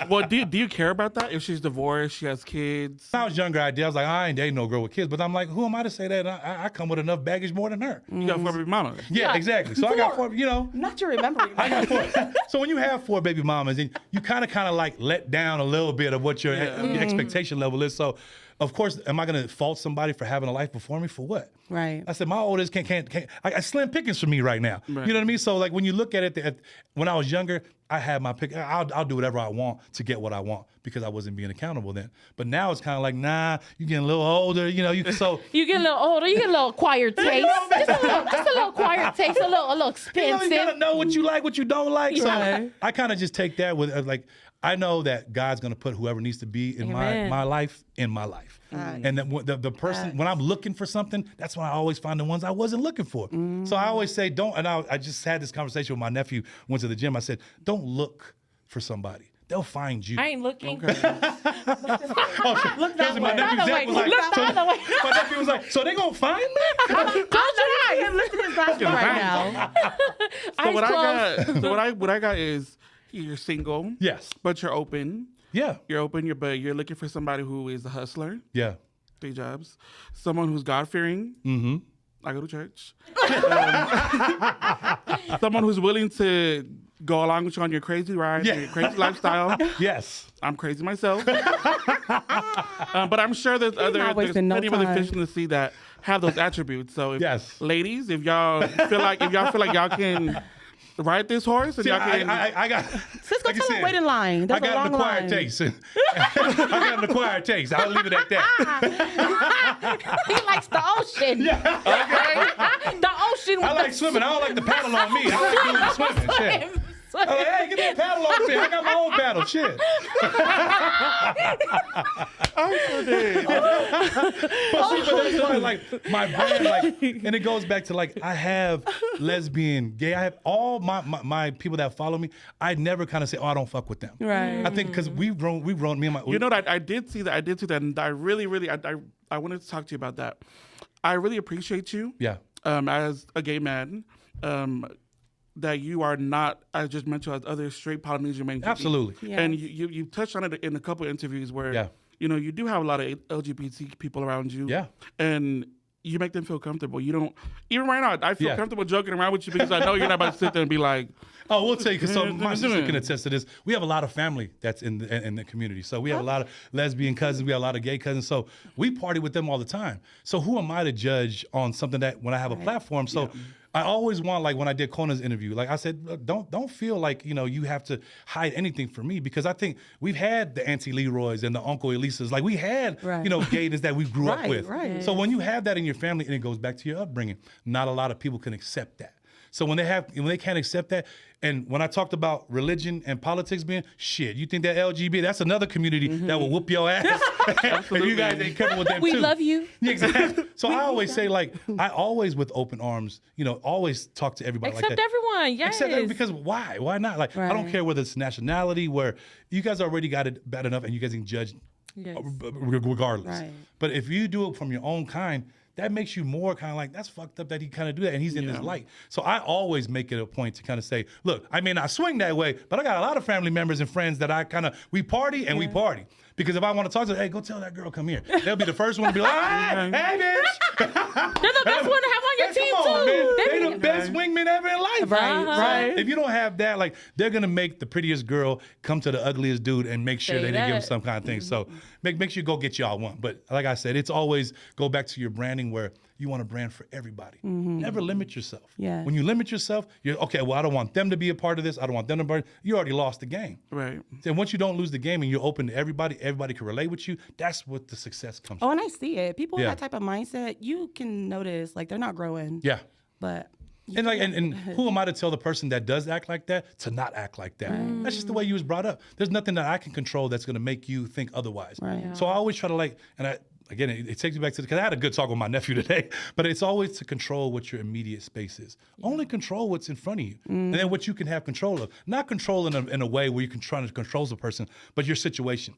Well, do you care about that? If she's divorced, she has kids? When I was younger, I was like, I ain't dating no girl with kids. But I'm like, who am I to say that? I come with enough baggage more than her. You got 4 baby mamas. Yeah, exactly. So I got 4, Not to remember. I got 4. So when you have 4 baby mamas, and you kind of like let down a little bit of what your expectation level is. So, of course, am I going to fault somebody for having a life before me? For what? Right. I said, my oldest can't. I slim pickings for me right now. Right. You know what I mean? So, like, when you look at it, when I was younger, I had my pick. I'll do whatever I want to get what I want because I wasn't being accountable then. But now it's kind of like, nah, you're getting a little older. You get a little older. You get a little acquired taste. Just a little acquired taste. A little expensive. You gotta know what you like, what you don't like. Yeah. So I kind of just take that with like, I know that God's gonna put whoever needs to be in my life in my life. And then the person, when I'm looking for something, that's when I always find the ones I wasn't looking for. So I always say, don't. And I just had this conversation with my nephew. Went to the gym. I said, don't look for somebody. They'll find you. I ain't looking. Look that way. My nephew was like, so they gonna find me? Close your eyes. Look at his eyes right now. So what I got is, you're single. Yes. But you're open. Yeah. You're open, but you're looking for somebody who is a hustler. Yeah. 3 jobs. Someone who's God-fearing. Mm-hmm. I go to church. Someone who's willing to go along with you on your crazy ride, your crazy lifestyle. Yes. I'm crazy myself. But I'm sure there's plenty of other fish in the sea that have those attributes. So, ladies, if y'all feel like y'all can ride this horse, and y'all can. I got. Cisco, tell them wait in line. There's I got an acquired taste. I got an acquired taste. I'll leave it at that. He likes the ocean. Yeah. Okay. The ocean. I like swimming. I don't like the paddle on me. I like doing the swimming. Shit. I'm like, hey, get that paddle off me. I got my own paddle. Shit. I'm so dead. But that's why, like, my brand, like, and it goes back to, like, I have lesbian, gay. I have all my people that follow me. I never kind of say, oh, I don't fuck with them. Right. I think because we've grown, me and my. You know what? I did see that. And I really, I wanted to talk to you about that. I really appreciate you. Yeah. As a gay man. That you are not, as just mentioned, as other straight Polynesian men. Absolutely. Yes. And you touched on it in a couple of interviews where, you know, you do have a lot of LGBT people around you. Yeah. And you make them feel comfortable. You don't, even right now, I feel comfortable joking around with you because I know you're not about to sit there and be like. Oh, we'll take it. So my sister can attest to this. We have a lot of family that's in the community. So we have a lot of lesbian cousins. We have a lot of gay cousins. So we party with them all the time. So who am I to judge on something that when I have a platform? So I always want, like when I did Kona's interview, like I said, look, don't feel like, you know, you have to hide anything from me, because I think we've had the Auntie Leroy's and the Uncle Elisa's. Like we had, you know, gayness that we grew up with. Right. So when you have that in your family, and it goes back to your upbringing, not a lot of people can accept that. So when they can't accept that, and when I talked about religion and politics being, shit, you think that LGBT, that's another community that will whoop your ass. If you guys ain't careful with them too. We love you. Exactly. So I always say, like, I always with open arms, you know, always talk to everybody Except like that. everyone, yes. Except because why? Why not? Like, I don't care whether it's nationality, where you guys already got it bad enough and you guys can judge regardless. Right. But if you do it from your own kind, that makes you more kind of like, that's fucked up that he kind of do that, and he's in this light. So I always make it a point to kind of say, look, I may not swing that way, but I got a lot of family members and friends that I kind of, we party and we party. Because if I want to talk to them, hey, go tell that girl come here. They'll be the first one to be like, hey, bitch. They're the best one to have on your team, too. Man. They're the best wingmen ever in life. Right. If you don't have that, like, they're going to make the prettiest girl come to the ugliest dude and make sure they give them some kind of thing. So make sure you go get y'all one. But like I said, it's always go back to your branding, where you want to brand for everybody. Never limit yourself. Yeah. When you limit yourself, you're, okay, well, I don't want them to be a part of this. I don't want them to be a part of it. You already lost the game. Right. Then once you don't lose the game and you're open to everybody can relate with you, that's what the success comes from. Oh, and I see it. People with that type of mindset, you can notice, like, they're not growing. Yeah. But... And like, and who am I to tell the person that does act like that to not act like that? That's just the way you was brought up. There's nothing that I can control that's going to make you think otherwise. Right. So I always try to, like, and again, it takes me back to, because I had a good talk with my nephew today, but it's always to control what your immediate space is. Only control what's in front of you, and then what you can have control of. Not control in a way where you can try to control the person, but your situation.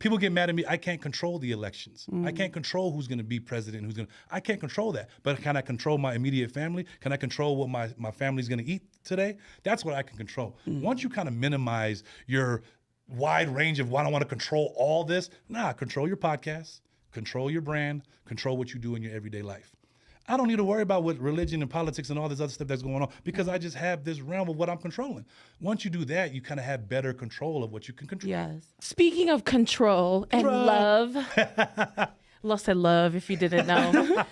People get mad at me. I can't control the elections. I can't control who's going to be president, I can't control that. But can I control my immediate family? Can I control what my family's going to eat today? That's what I can control. Once you kind of minimize your wide range of, I don't want to control all this. Control your podcast, control your brand, control what you do in your everyday life. I don't need to worry about what religion and politics and all this other stuff that's going on, because I just have this realm of what I'm controlling. Once you do that, you kind of have better control of what you can control. Yes. Speaking of control and love, lost at love, if you didn't know.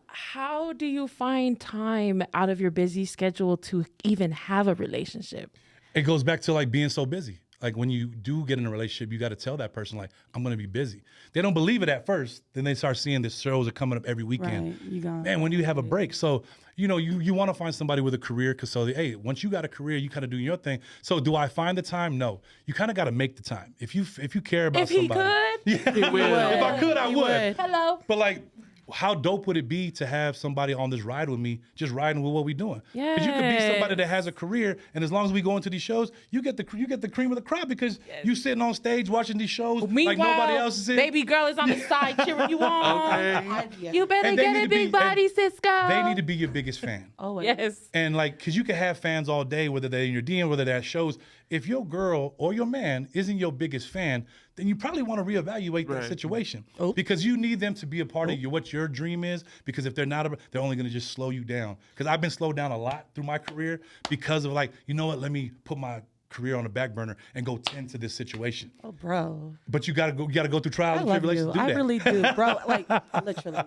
How do you find time out of your busy schedule to even have a relationship? It goes back to, like, being so busy. Like, when you do get in a relationship, you got to tell that person, like, I'm going to be busy. They don't believe it at first. Then they start seeing the shows are coming up every weekend. Right. Man, when do you have a break? So, you know, you want to find somebody with a career, because hey, once you got a career, you kind of do your thing. So do I find the time? No. You kind of got to make the time. If you care about somebody. If he could? Yeah, if I could, I would. Hello. But, like, how dope would it be to have somebody on this ride with me, just riding with what we're doing? Because you could be somebody that has a career, and as long as we go into these shows, you get the cream of the crop, because you sitting on stage watching these shows like nobody else is in. Baby girl is on the side cheering you on. You better get it, Big Body Cisco. They need to be your biggest fan. Oh, yes. And, like, because you can have fans all day, whether they're in your DM, whether they're at shows. If your girl or your man isn't your biggest fan, then you probably want to reevaluate that situation because you need them to be a part of what your dream is. Because if they're not, they're only going to just slow you down. Because I've been slowed down a lot through my career because of like, you know what? Let me put my career on the back burner and go tend to this situation. Oh, bro. But you gotta go through trials and tribulations to do that. I really do, bro. Like literally.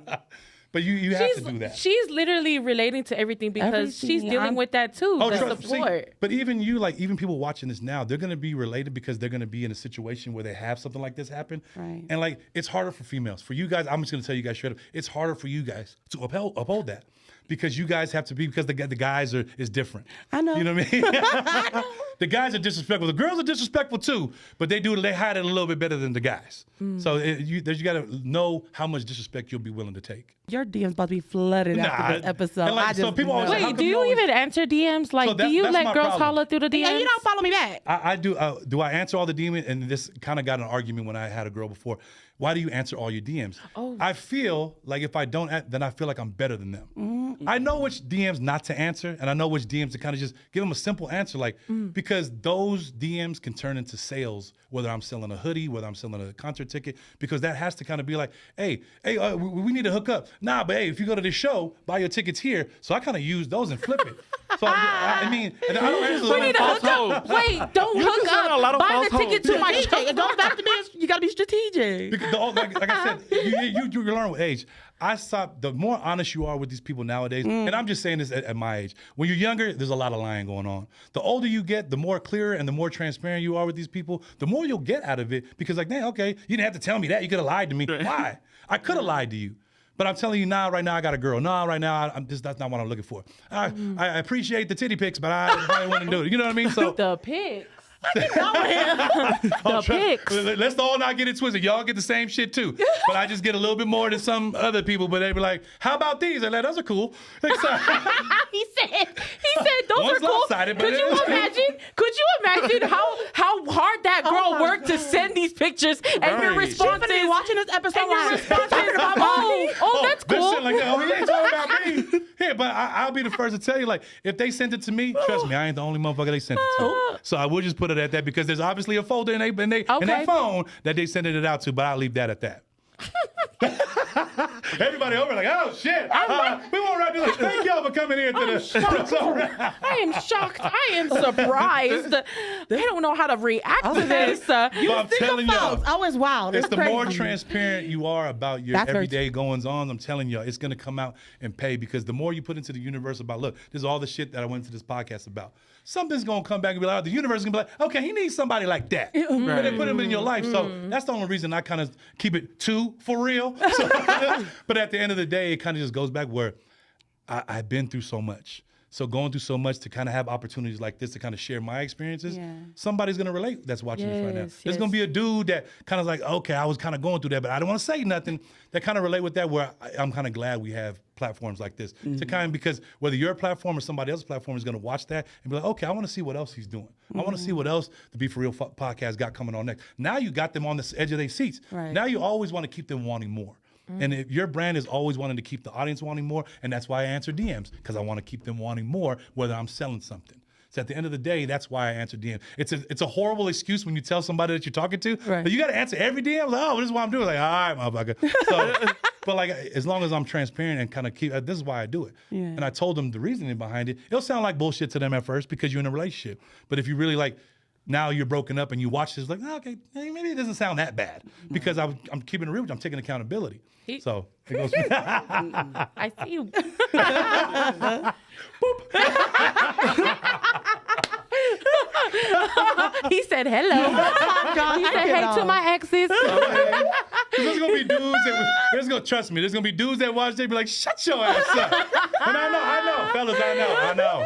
But you have to do that. She's literally relating to everything because she's dealing with that too. The support. See, but even you, like even people watching this now, they're gonna be related because they're gonna be in a situation where they have something like this happen. Right. And like it's harder for females. For you guys, I'm just gonna tell you guys straight up, it's harder for you guys to uphold that. Because you guys have to be, because the guys is different. I know. You know what I mean? The guys are disrespectful. The girls are disrespectful too, but they hide it a little bit better than the guys. So you got to know how much disrespect you'll be willing to take. Your DM's about to be flooded after this episode. Like, so people always wait, do you even answer DMs? Like, do you let girls holler through the DMs? Yeah, you don't follow me back. I do. Do I answer all the DMs? And this kind of got an argument when I had a girl before. Why do you answer all your DMs? Oh. I feel like if I don't, then I feel like I'm better than them. I know which DMs not to answer, and I know which DMs to kind of just give them a simple answer, like because those DMs can turn into sales. Whether I'm selling a hoodie, whether I'm selling a concert ticket, because that has to kind of be like, hey, we need to hook up. Nah, but hey, if you go to this show, buy your tickets here. So I kind of use those and flip it. So I mean, I don't answer. We need to hook up. Wait, don't hook up. Buy the ticket to my show. It goes back to being, you got to be strategic. Because like I said, you learn with age. I stopped. The more honest you are with these people nowadays, and I'm just saying this at my age. When you're younger, there's a lot of lying going on. The older you get, the more clearer and the more transparent you are with these people, the more you'll get out of it. Because like, damn, okay, you didn't have to tell me that. You could have lied to me. Why? I could have lied to you. But I'm telling you now, right now, I got a girl. No, right now, that's not what I'm looking for. I appreciate the titty pics, but I probably wouldn't do it. You know what I mean? So the pics. The pics. Let's all not get it twisted. Y'all get the same shit too. But I just get a little bit more than some other people. But they be like, how about these? I'm like, those are cool. He said those are cool. Could you imagine how hard that girl worked to send these pictures and your responses? She's watching this episode. And your responses about that's cool. Shit like that. Oh, he ain't talking about me. Yeah, but I'll be the first to tell you, like, if they sent it to me, trust me, I ain't the only motherfucker they sent it to. So I will just put it at that because there's obviously a folder in their phone that they sending it out to, but I'll leave that at that. Everybody over like, oh shit, we won't wrap this up. Thank y'all for coming here to the show. I am shocked. I am surprised. They don't know how to react to this. I'm telling y'all, oh, it's wild. It's the crazy. More transparent you are about your everyday goings on, I'm telling y'all, it's gonna come out and pay because the more you put into the universe about, look, this is all the shit that I went into this podcast about. Something's gonna come back and be like, the universe is gonna be like, okay, he needs somebody like that. And they put him in your life. So that's the only reason I kind of keep it for real. So, but at the end of the day, it kind of just goes back where I've been through so much. So going through so much to kind of have opportunities like this to kind of share my experiences, somebody's going to relate that's watching this right now. There's going to be a dude that kind of like, okay, I was kind of going through that, but I don't want to say nothing. That kind of relate with that where I'm kind of glad we have platforms like this to kind of, because whether your platform or somebody else's platform is going to watch that and be like, okay, I want to see what else he's doing. I want to see what else the Be For Real podcast got coming on next. Now you got them on the edge of their seats. Right. Now you always want to keep them wanting more. And if your brand is always wanting to keep the audience wanting more, and that's why I answer DMs, because I want to keep them wanting more, whether I'm selling something. So at the end of the day, that's why I answer DMs. It's a horrible excuse when you tell somebody that you're talking to, but you got to answer every DM. Like, oh, this is what I'm doing. Like, all right, motherfucker. So, but like, as long as I'm transparent and kind of keep, this is why I do it. Yeah. And I told them the reasoning behind it. It'll sound like bullshit to them at first because you're in a relationship. But if you really like, now you're broken up and you watch this, like, oh, okay, maybe it doesn't sound that bad because I'm keeping it real. I'm taking accountability. So it goes. I see you. He said hello. Oh God, he said hey to my exes. There's gonna be dudes trust me. There's gonna be dudes that watch. They be like, shut your ass up. And I know, fellas, I know.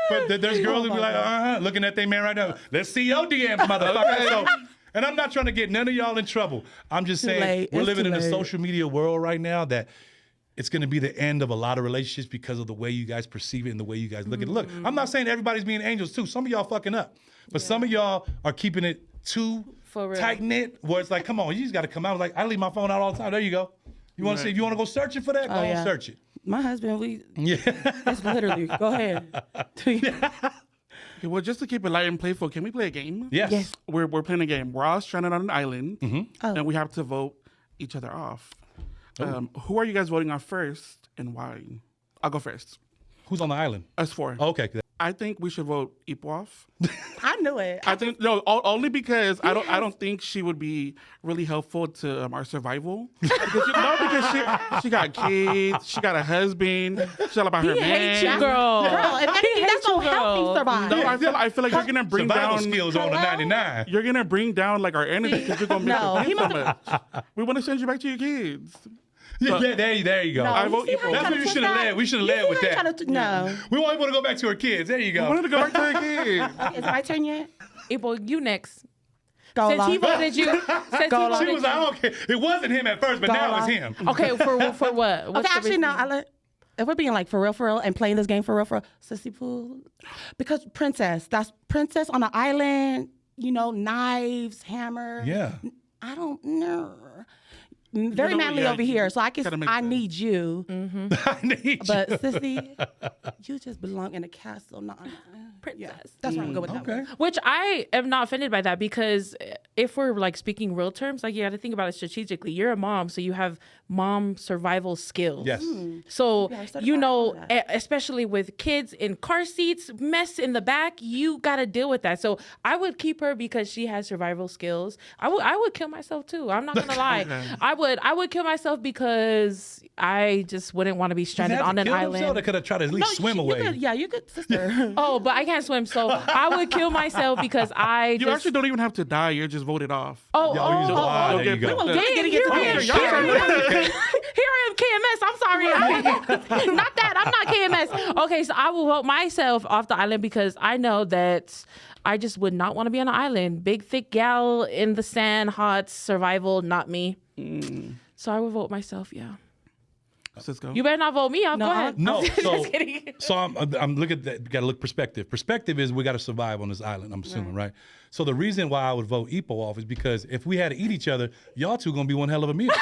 But there's girls who be like, looking at their man right now. Let's see your DMs, motherfucker. So, and I'm not trying to get none of y'all in trouble. I'm just saying we're living in a social media world right now that it's going to be the end of a lot of relationships because of the way you guys perceive it and the way you guys look at it. Look, I'm not saying everybody's being angels too. Some of y'all fucking up. But some of y'all are keeping it too tight-knit where it's like, come on, you just got to come out. Like, I leave my phone out all the time. There you go. You want to see if you want to go searching for that? Go on, search it. My husband, it's literally, go ahead. Okay, well, just to keep it light and playful, can we play a game? Yes. We're playing a game. We're all stranded on an island, and we have to vote each other off. Who are you guys voting off first, and why? I'll go first. Who's on the island? Us four. Okay. I think we should vote Ipo off. I knew it. I think only because I don't think she would be really helpful to our survival. Because she got kids, she got a husband, she's all about her man. Hates you, girl. If anything, that's gonna help me survive. No, I feel like you're gonna bring Survival down skills on the 99. You're gonna bring down like our energy because you're gonna make her he so much. We want to send you back to your kids. Yeah, there you go. I vote see how Ipo. That's what you should have led. We should have led with that. No. We want to go back to our kids. There you I go. wanted to go back to her kids. Is it my turn yet? April, you next. Go Since he along. voted you. She was like, okay. It wasn't him at first, but Go now along. it's him. Okay, for what? What's Okay, the actually, reason? no. If we're being like for real, and playing this game for real, Sissy Pooh, because that's princess on an island. Knives, hammer. Yeah. I don't know. Very know, manly yeah, over here, so I sense. need you. I need you. But Sissy, you just belong in a castle, not Princess. Yeah, that's where I'm going with that. Okay. Which I am not offended by that, because if we're like speaking real terms, like you got to think about it strategically. You're a mom, so you have mom survival skills. Yes. So, that. especially with kids in car seats, mess in the back, you got to deal with that. So I would keep her because she has survival skills. I would kill myself too. I'm not going to lie. I would kill myself because I just wouldn't want to be stranded on an island. They could have tried to at least swim away. You could, sister. Oh, but I can't swim, so I would kill myself because You actually don't even have to die. You're just voted off. Oh, There you go. Dang, here I am, KMS. I'm sorry. Not that. I'm not KMS. Okay, so I will vote myself off the island because I know that I just would not want to be on an island. Big, thick gal in the sand, hot, survival, not me. So I would vote myself, yeah. Cisco. You better not vote me off. Go ahead. No, Just kidding. so I'm looking at that. Got to look perspective. Perspective is we got to survive on this island. I'm assuming, right? So the reason why I would vote Ipo off is because if we had to eat each other, y'all two gonna be one hell of a meal. so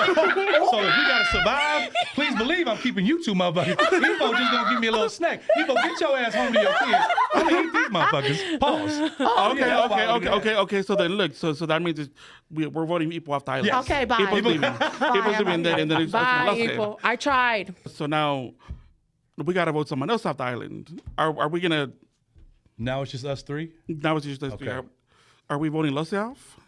if we gotta survive, please believe I'm keeping you two motherfuckers. Ipo just gonna give me a little snack. Ipo, get your ass home to your kids. I'm gonna eat these motherfuckers. Pause. Okay. So then look. So that means we're voting Ipo off the island. Yes. Okay, bye. Ipo's leaving. Ipo's leaving, and then it's Bye, Lusty. people. I tried. So now we gotta vote someone else off the island. Are we gonna? Now it's just us three. Now it's just us three. Okay. Are we voting Lusty off?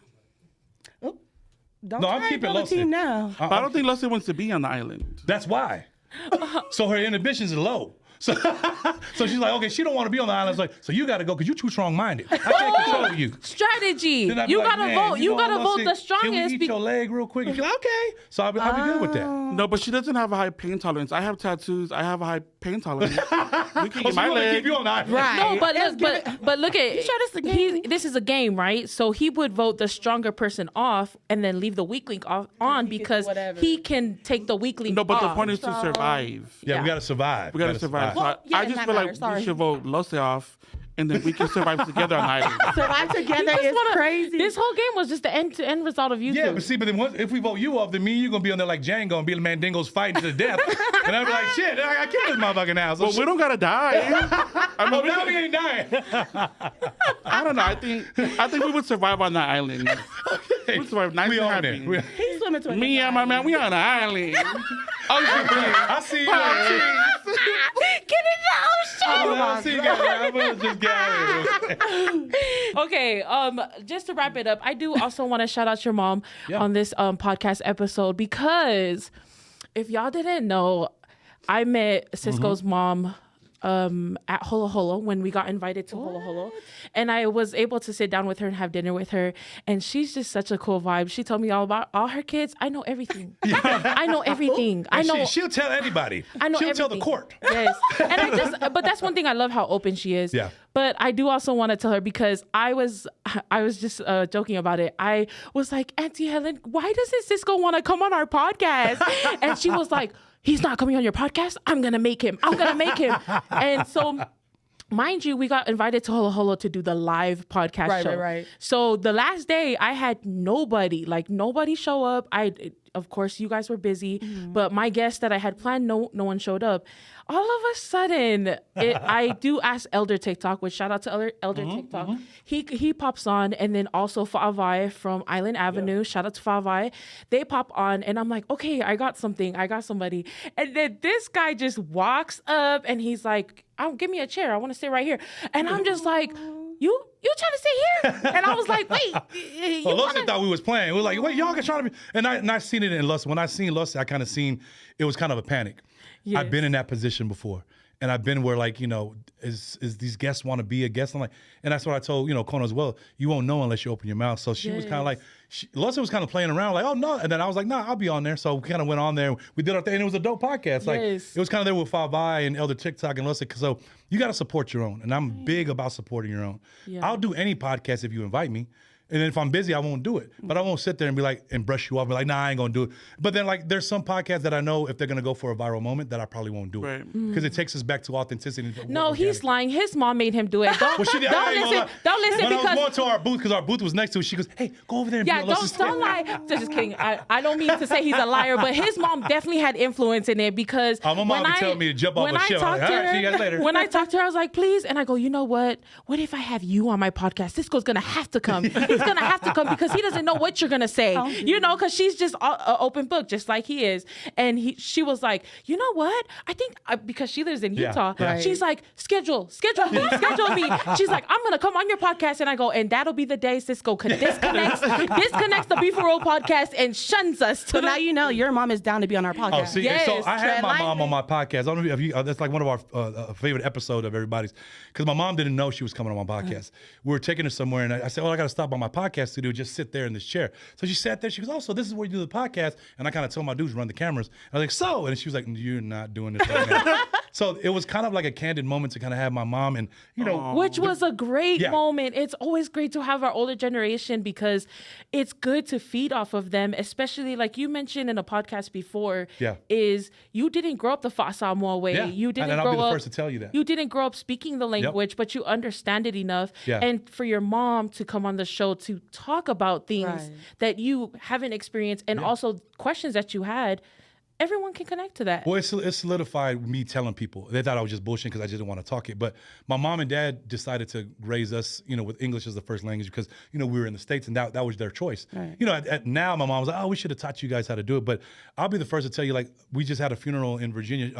Don't No, I'm try keeping and build a Lusty. team now. But I don't think Lusty wants to be on the island. That's why. So her inhibitions are low. So she's like, okay, she don't want to be on the island. It's like, so you got to go because you're too strong-minded. I can't control you. Strategy. Then I'd be You like, gotta man, vote. You know, gotta I'm vote gonna the say, strongest. Can we eat your leg real quick? And she's like, okay. So I'll be good with that. No, but she doesn't have a high pain tolerance. I have tattoos. I have a high pain tolerance. We can eat my leg. Keep you on the island. Right. No, but look at sure this is a game? this is a game, right? So he would vote the stronger person off and then leave the weak link on because whatever. he can take the weak link No, but the off. point is to survive. Yeah, we got to survive. We gotta survive. So Well, yeah, I in just that feel matter, like sorry. we should vote Lusty off, and then we can survive together on the island. Survive together is crazy. This whole game was just the end result of you Yeah, two. but see, if we vote you off, then me and you gonna be on there like Django and be the Mandingos fighting to the death. And I'll be like, shit, I gotta kill this motherfucker now. So But we don't gotta die. I mean, now we ain't dying. I don't know. I think we would survive on that island. We would survive nice We and on happy. there. He's swimming to Me and my man, we on the island. I see you. Get it out, I see you guys. I'm gonna just get out of here. Okay, just to wrap it up, I do also want to shout out your mom on this podcast episode because if y'all didn't know, I met Cisco's mom at Holo Holo when we got invited to Holo Holo, and I was able to sit down with her and have dinner with her, and she's just such a cool vibe. She told me all about all her kids. I know everything. I know everything. I know. She'll tell anybody. I know She'll tell the everything. court. Yes. And but that's one thing I love how open she is. Yeah. But I do also want to tell her because I was just joking about it. I was like, Auntie Helen, why doesn't Cisco want to come on our podcast? And she was like, he's not coming on your podcast. I'm going to make him. And so, mind you, we got invited to Holo Holo to do the live podcast show. Right. So the last day I had nobody show up. of course, you guys were busy, but my guest that I had planned, no one showed up. All of a sudden, I do ask Elder TikTok, which shout out to Elder TikTok. He pops on, and then also Favai from Island Avenue. Shout out to Favai. They pop on, and I'm like, okay, I got something. I got somebody. And then this guy just walks up, and he's like, give me a chair. I want to sit right here. And I'm just like, you trying to sit here? And I was like, wait. Well, Lusty thought we was playing. We were like, wait, y'all can try to be. And I seen it in Lusty. When I seen Lusty, I kind of seen it was kind of a panic. Yes. I've been in that position before. And I've been where, like, is these guests want to be a guest? I'm like, and that's what I told, Kona as well. You won't know unless you open your mouth. So she was kind of like, Lusty was kind of playing around, like, oh, no. And then I was like, nah, I'll be on there. So we kind of went on there. We did our thing. And it was a dope podcast. Like, it was kind of there with Favai and Elder TikTok and Lusty. So you got to support your own. And I'm big about supporting your own. Yeah. I'll do any podcast if you invite me. And then if I'm busy, I won't do it. But I won't sit there and be like, and brush you off and be like, nah, I ain't gonna do it. But then, like, there's some podcasts that I know if they're gonna go for a viral moment that I probably won't do it. Because it takes us back to authenticity. No, he's lying. His mom made him do it. Don't listen when because I was going to our booth, because our booth was next to it, she goes, hey, go over there and don't lie. Just kidding. I don't mean to say he's a liar, but his mom definitely had influence in it because my mom would tell me to jump off a shelf. Like, all right, see you guys later. When I talked to her, I was like, please. And I go, you know what? What if I have you on my podcast? Cisco's gonna have to come. He's gonna have to come because he doesn't know what you're gonna say, because she's just an open book, just like he is. And she was like, you know what? I think because she lives in Utah, she's like, schedule me. She's like, I'm gonna come on your podcast, and I go, and that'll be the day Cisco disconnects the Be For Real podcast and shuns us. So now you know your mom is down to be on our podcast. Oh, see, so I had my mom on my podcast. I don't know if you, that's like one of our favorite episodes of everybody's, because my mom didn't know she was coming on my podcast. We were taking her somewhere, and I said, I got to stop by my podcast studio, just sit there in this chair. So she sat there. She goes, oh, so this is where you do the podcast. And I kind of told my dudes run the cameras. I was like, so? And she was like, you're not doing this right now. So it was kind of like a candid moment to kind of have my mom and, which was a great moment. It's always great to have our older generation because it's good to feed off of them, especially like you mentioned in a podcast before, is you didn't grow up the Fa Samoa way. Yeah. You didn't and grow I'll be the up, first to tell you that. You didn't grow up speaking the language, but you understand it enough. Yeah. And for your mom to come on the show to talk about things that you haven't experienced and also questions that you had, everyone can connect to that. Well, it solidified me telling people. They thought I was just bullshitting because I just didn't want to talk it. But my mom and dad decided to raise us, with English as the first language because, we were in the States and that was their choice. Right. Now my mom was like, oh, we should have taught you guys how to do it. But I'll be the first to tell you, like, we just had a funeral in Virginia,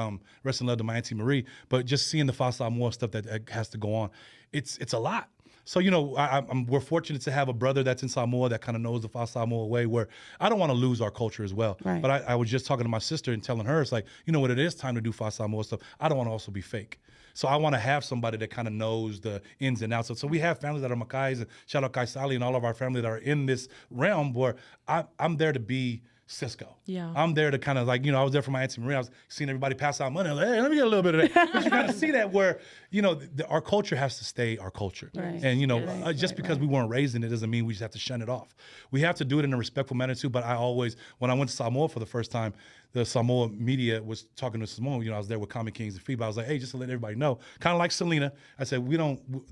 rest in love to my Auntie Marie. But just seeing the Fa Samoa stuff that has to go on, it's a lot. So, we're fortunate to have a brother that's in Samoa that kind of knows the Fa Samoa way where I don't want to lose our culture as well. Right. But I was just talking to my sister and telling her, it's like, what it is time to do Fa Samoa stuff. I don't want to also be fake. So I want to have somebody that kind of knows the ins and outs. So we have families that are Makais and shout out Kaisali and all of our family that are in this realm where I'm there to be Cisco. Yeah. I'm there to kind of like, I was there for my Auntie Marie. I was seeing everybody pass out money. I was like, hey, let me get a little bit of that. But you kind of see that where, our culture has to stay our culture. Right. And, just because we weren't raised in it doesn't mean we just have to shun it off. We have to do it in a respectful manner too. But when I went to Samoa for the first time, the Samoa media was talking to Samoa. I was there with Comic Kings and FIBA. I was like, hey, just to let everybody know, kind of like Selena, I said,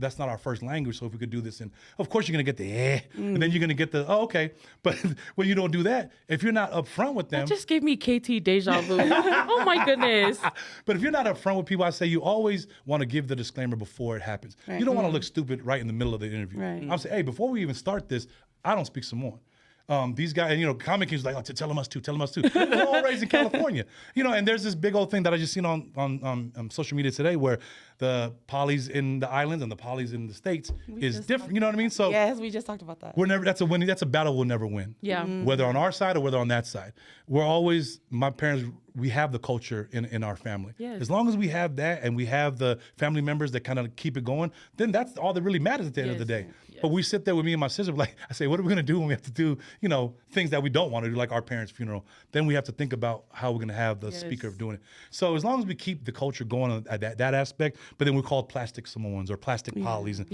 that's not our first language. So if we could do this, and of course you're going to get the and then you're going to get the, oh, okay. But when you don't do that, if you're not upfront with them. That just gave me KT deja vu. Oh my goodness. But if you're not upfront with people, I say you always want to give the disclaimer before it happens. Right. You don't want to look stupid right in the middle of the interview. Right. I'm saying, hey, before we even start this, I don't speak Samoan. These guys, Comic Kings like, oh, tell them us too. We're all raised in California. And there's this big old thing that I just seen on social media today where the polys in the islands and the polys in the States is different. You know what I mean? So yes, we just talked about that. That's a battle we'll never win. Yeah. Whether on our side or whether on that side. My parents, we have the culture in our family. Yes. As long as we have that and we have the family members that kind of keep it going, then that's all that really matters at the end of the day. Yes. But we sit there with me and my sister, like I say, what are we gonna do when we have to do, things that we don't want to do, like our parents' funeral? Then we have to think about how we're gonna have the speaker doing it. So as long as we keep the culture going at that aspect, but then we're called plastic Samoans or plastic polys.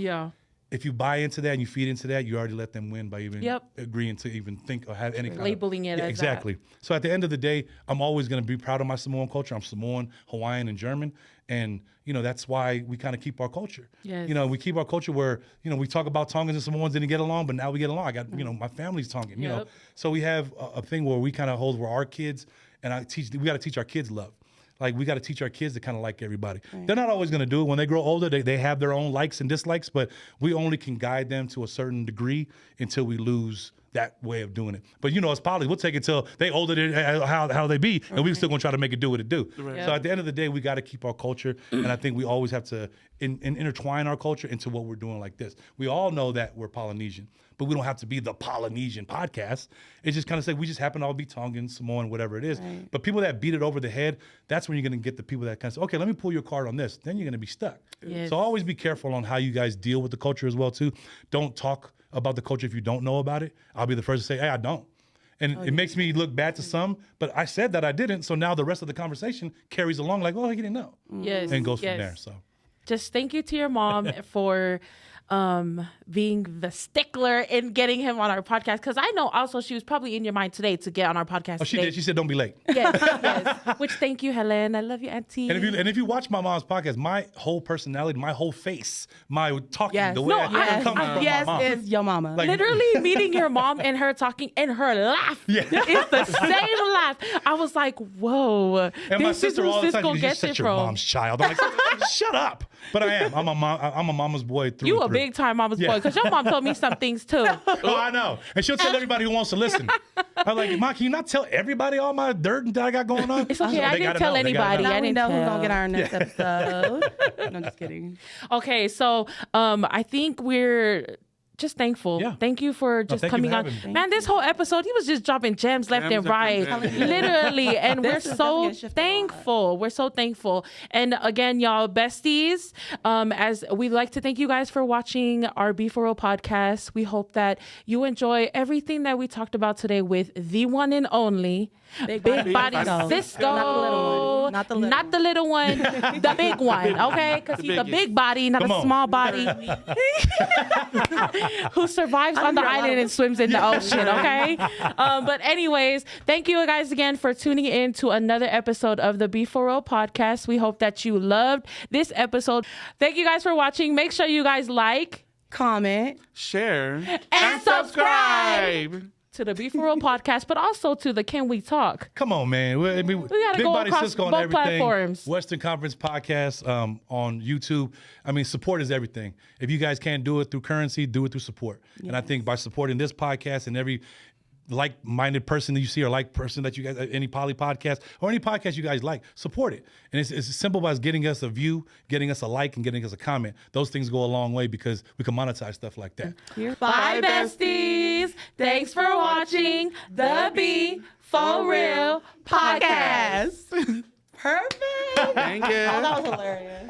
if you buy into that and you feed into that, you already let them win by even agreeing to even think or have any kind labeling it as exactly. That. So at the end of the day, I'm always going to be proud of my Samoan culture. I'm Samoan, Hawaiian, and German. And, that's why we kind of keep our culture. Yes. We keep our culture where, we talk about Tongans and Samoans didn't get along, but now we get along. I got, my family's Tongan, you know. So we have a thing where we kind of hold where our kids, and we got to teach our kids love. Like, we got to teach our kids to kind of like everybody. Right. They're not always going to do it. When they grow older, they have their own likes and dislikes, but we only can guide them to a certain degree until we lose that way of doing it. But, as poly, we'll take it till they older than how they be, and we're still going to try to make it do what it do. Right. So at the end of the day, we got to keep our culture, and I think we always have to intertwine our culture into what we're doing like this. We all know that we're Polynesian, but we don't have to be the Polynesian podcast. It's just kind of say we just happen to all be Tongan, Samoan, whatever it is. Right. But people that beat it over the head, that's when you're going to get the people that kind of say, okay, let me pull your card on this. Then you're going to be stuck. Yes. So always be careful on how you guys deal with the culture as well, too. Don't talk about the culture if you don't know about it. I'll be the first to say, hey, I don't. And it makes me look bad to some, but I said that I didn't. So now the rest of the conversation carries along like, oh, he didn't know. Yes. And goes from there. So just thank you to your mom for being the stickler in getting him on our podcast. Because I know also she was probably in your mind today to get on our podcast. Oh, she did. She said, don't be late. Yes, yes. Which thank you, Helen. I love you, Auntie. And if you watch my mom's podcast, my whole personality, my whole face, my talking, the way I come from my mom. Yes, is your mama. Like, literally meeting your mom and her talking and her laugh. Yeah. It's the same laugh. I was like, whoa. And my sister all the time, you're such your mom's child. I'm like, shut up. But I am. I'm a mama's boy through You and a through. big time mama's boy, because your mom told me some things too. Oh, I know. And she'll tell everybody who wants to listen. I'm like, Mom, can you not tell everybody all my dirt that I got going on? It's okay. I didn't tell anybody. Now I didn't know who's going to get our next episode. No, I'm just kidding. Okay, so I think we're just thankful. Yeah. Thank you for just coming on. Man, this whole episode, he was just dropping gems left and right. Literally. And we're so thankful. We're so thankful. And again, y'all, besties, as we'd like to thank you guys for watching our B4O podcast. We hope that you enjoy everything that we talked about today with the one and only Big Body Cisco. Not the little one. The big one, okay? Because he's a big body, not a small body. Who survives on the island and swims in the ocean, okay? But anyways, thank you guys again for tuning in to another episode of the B4O podcast. We hope that you loved this episode. Thank you guys for watching. Make sure you guys like, comment, share, and subscribe to the B4O podcast, but also to the Can We Talk? Come on, man. We got to Big go Body across Cisco on both everything. platforms. Western Conference podcast on YouTube. I mean, support is everything. If you guys can't do it through currency, do it through support. Yes. And I think by supporting this podcast and every like-minded person that you see or like person that you guys, any poly podcast or any podcast you guys like, support it. And it's as simple as getting us a view, getting us a like, and getting us a comment. Those things go a long way because we can monetize stuff like that. Bye, besties. Thanks for watching the B4Real podcast. Perfect. Thank you. Oh, that was hilarious.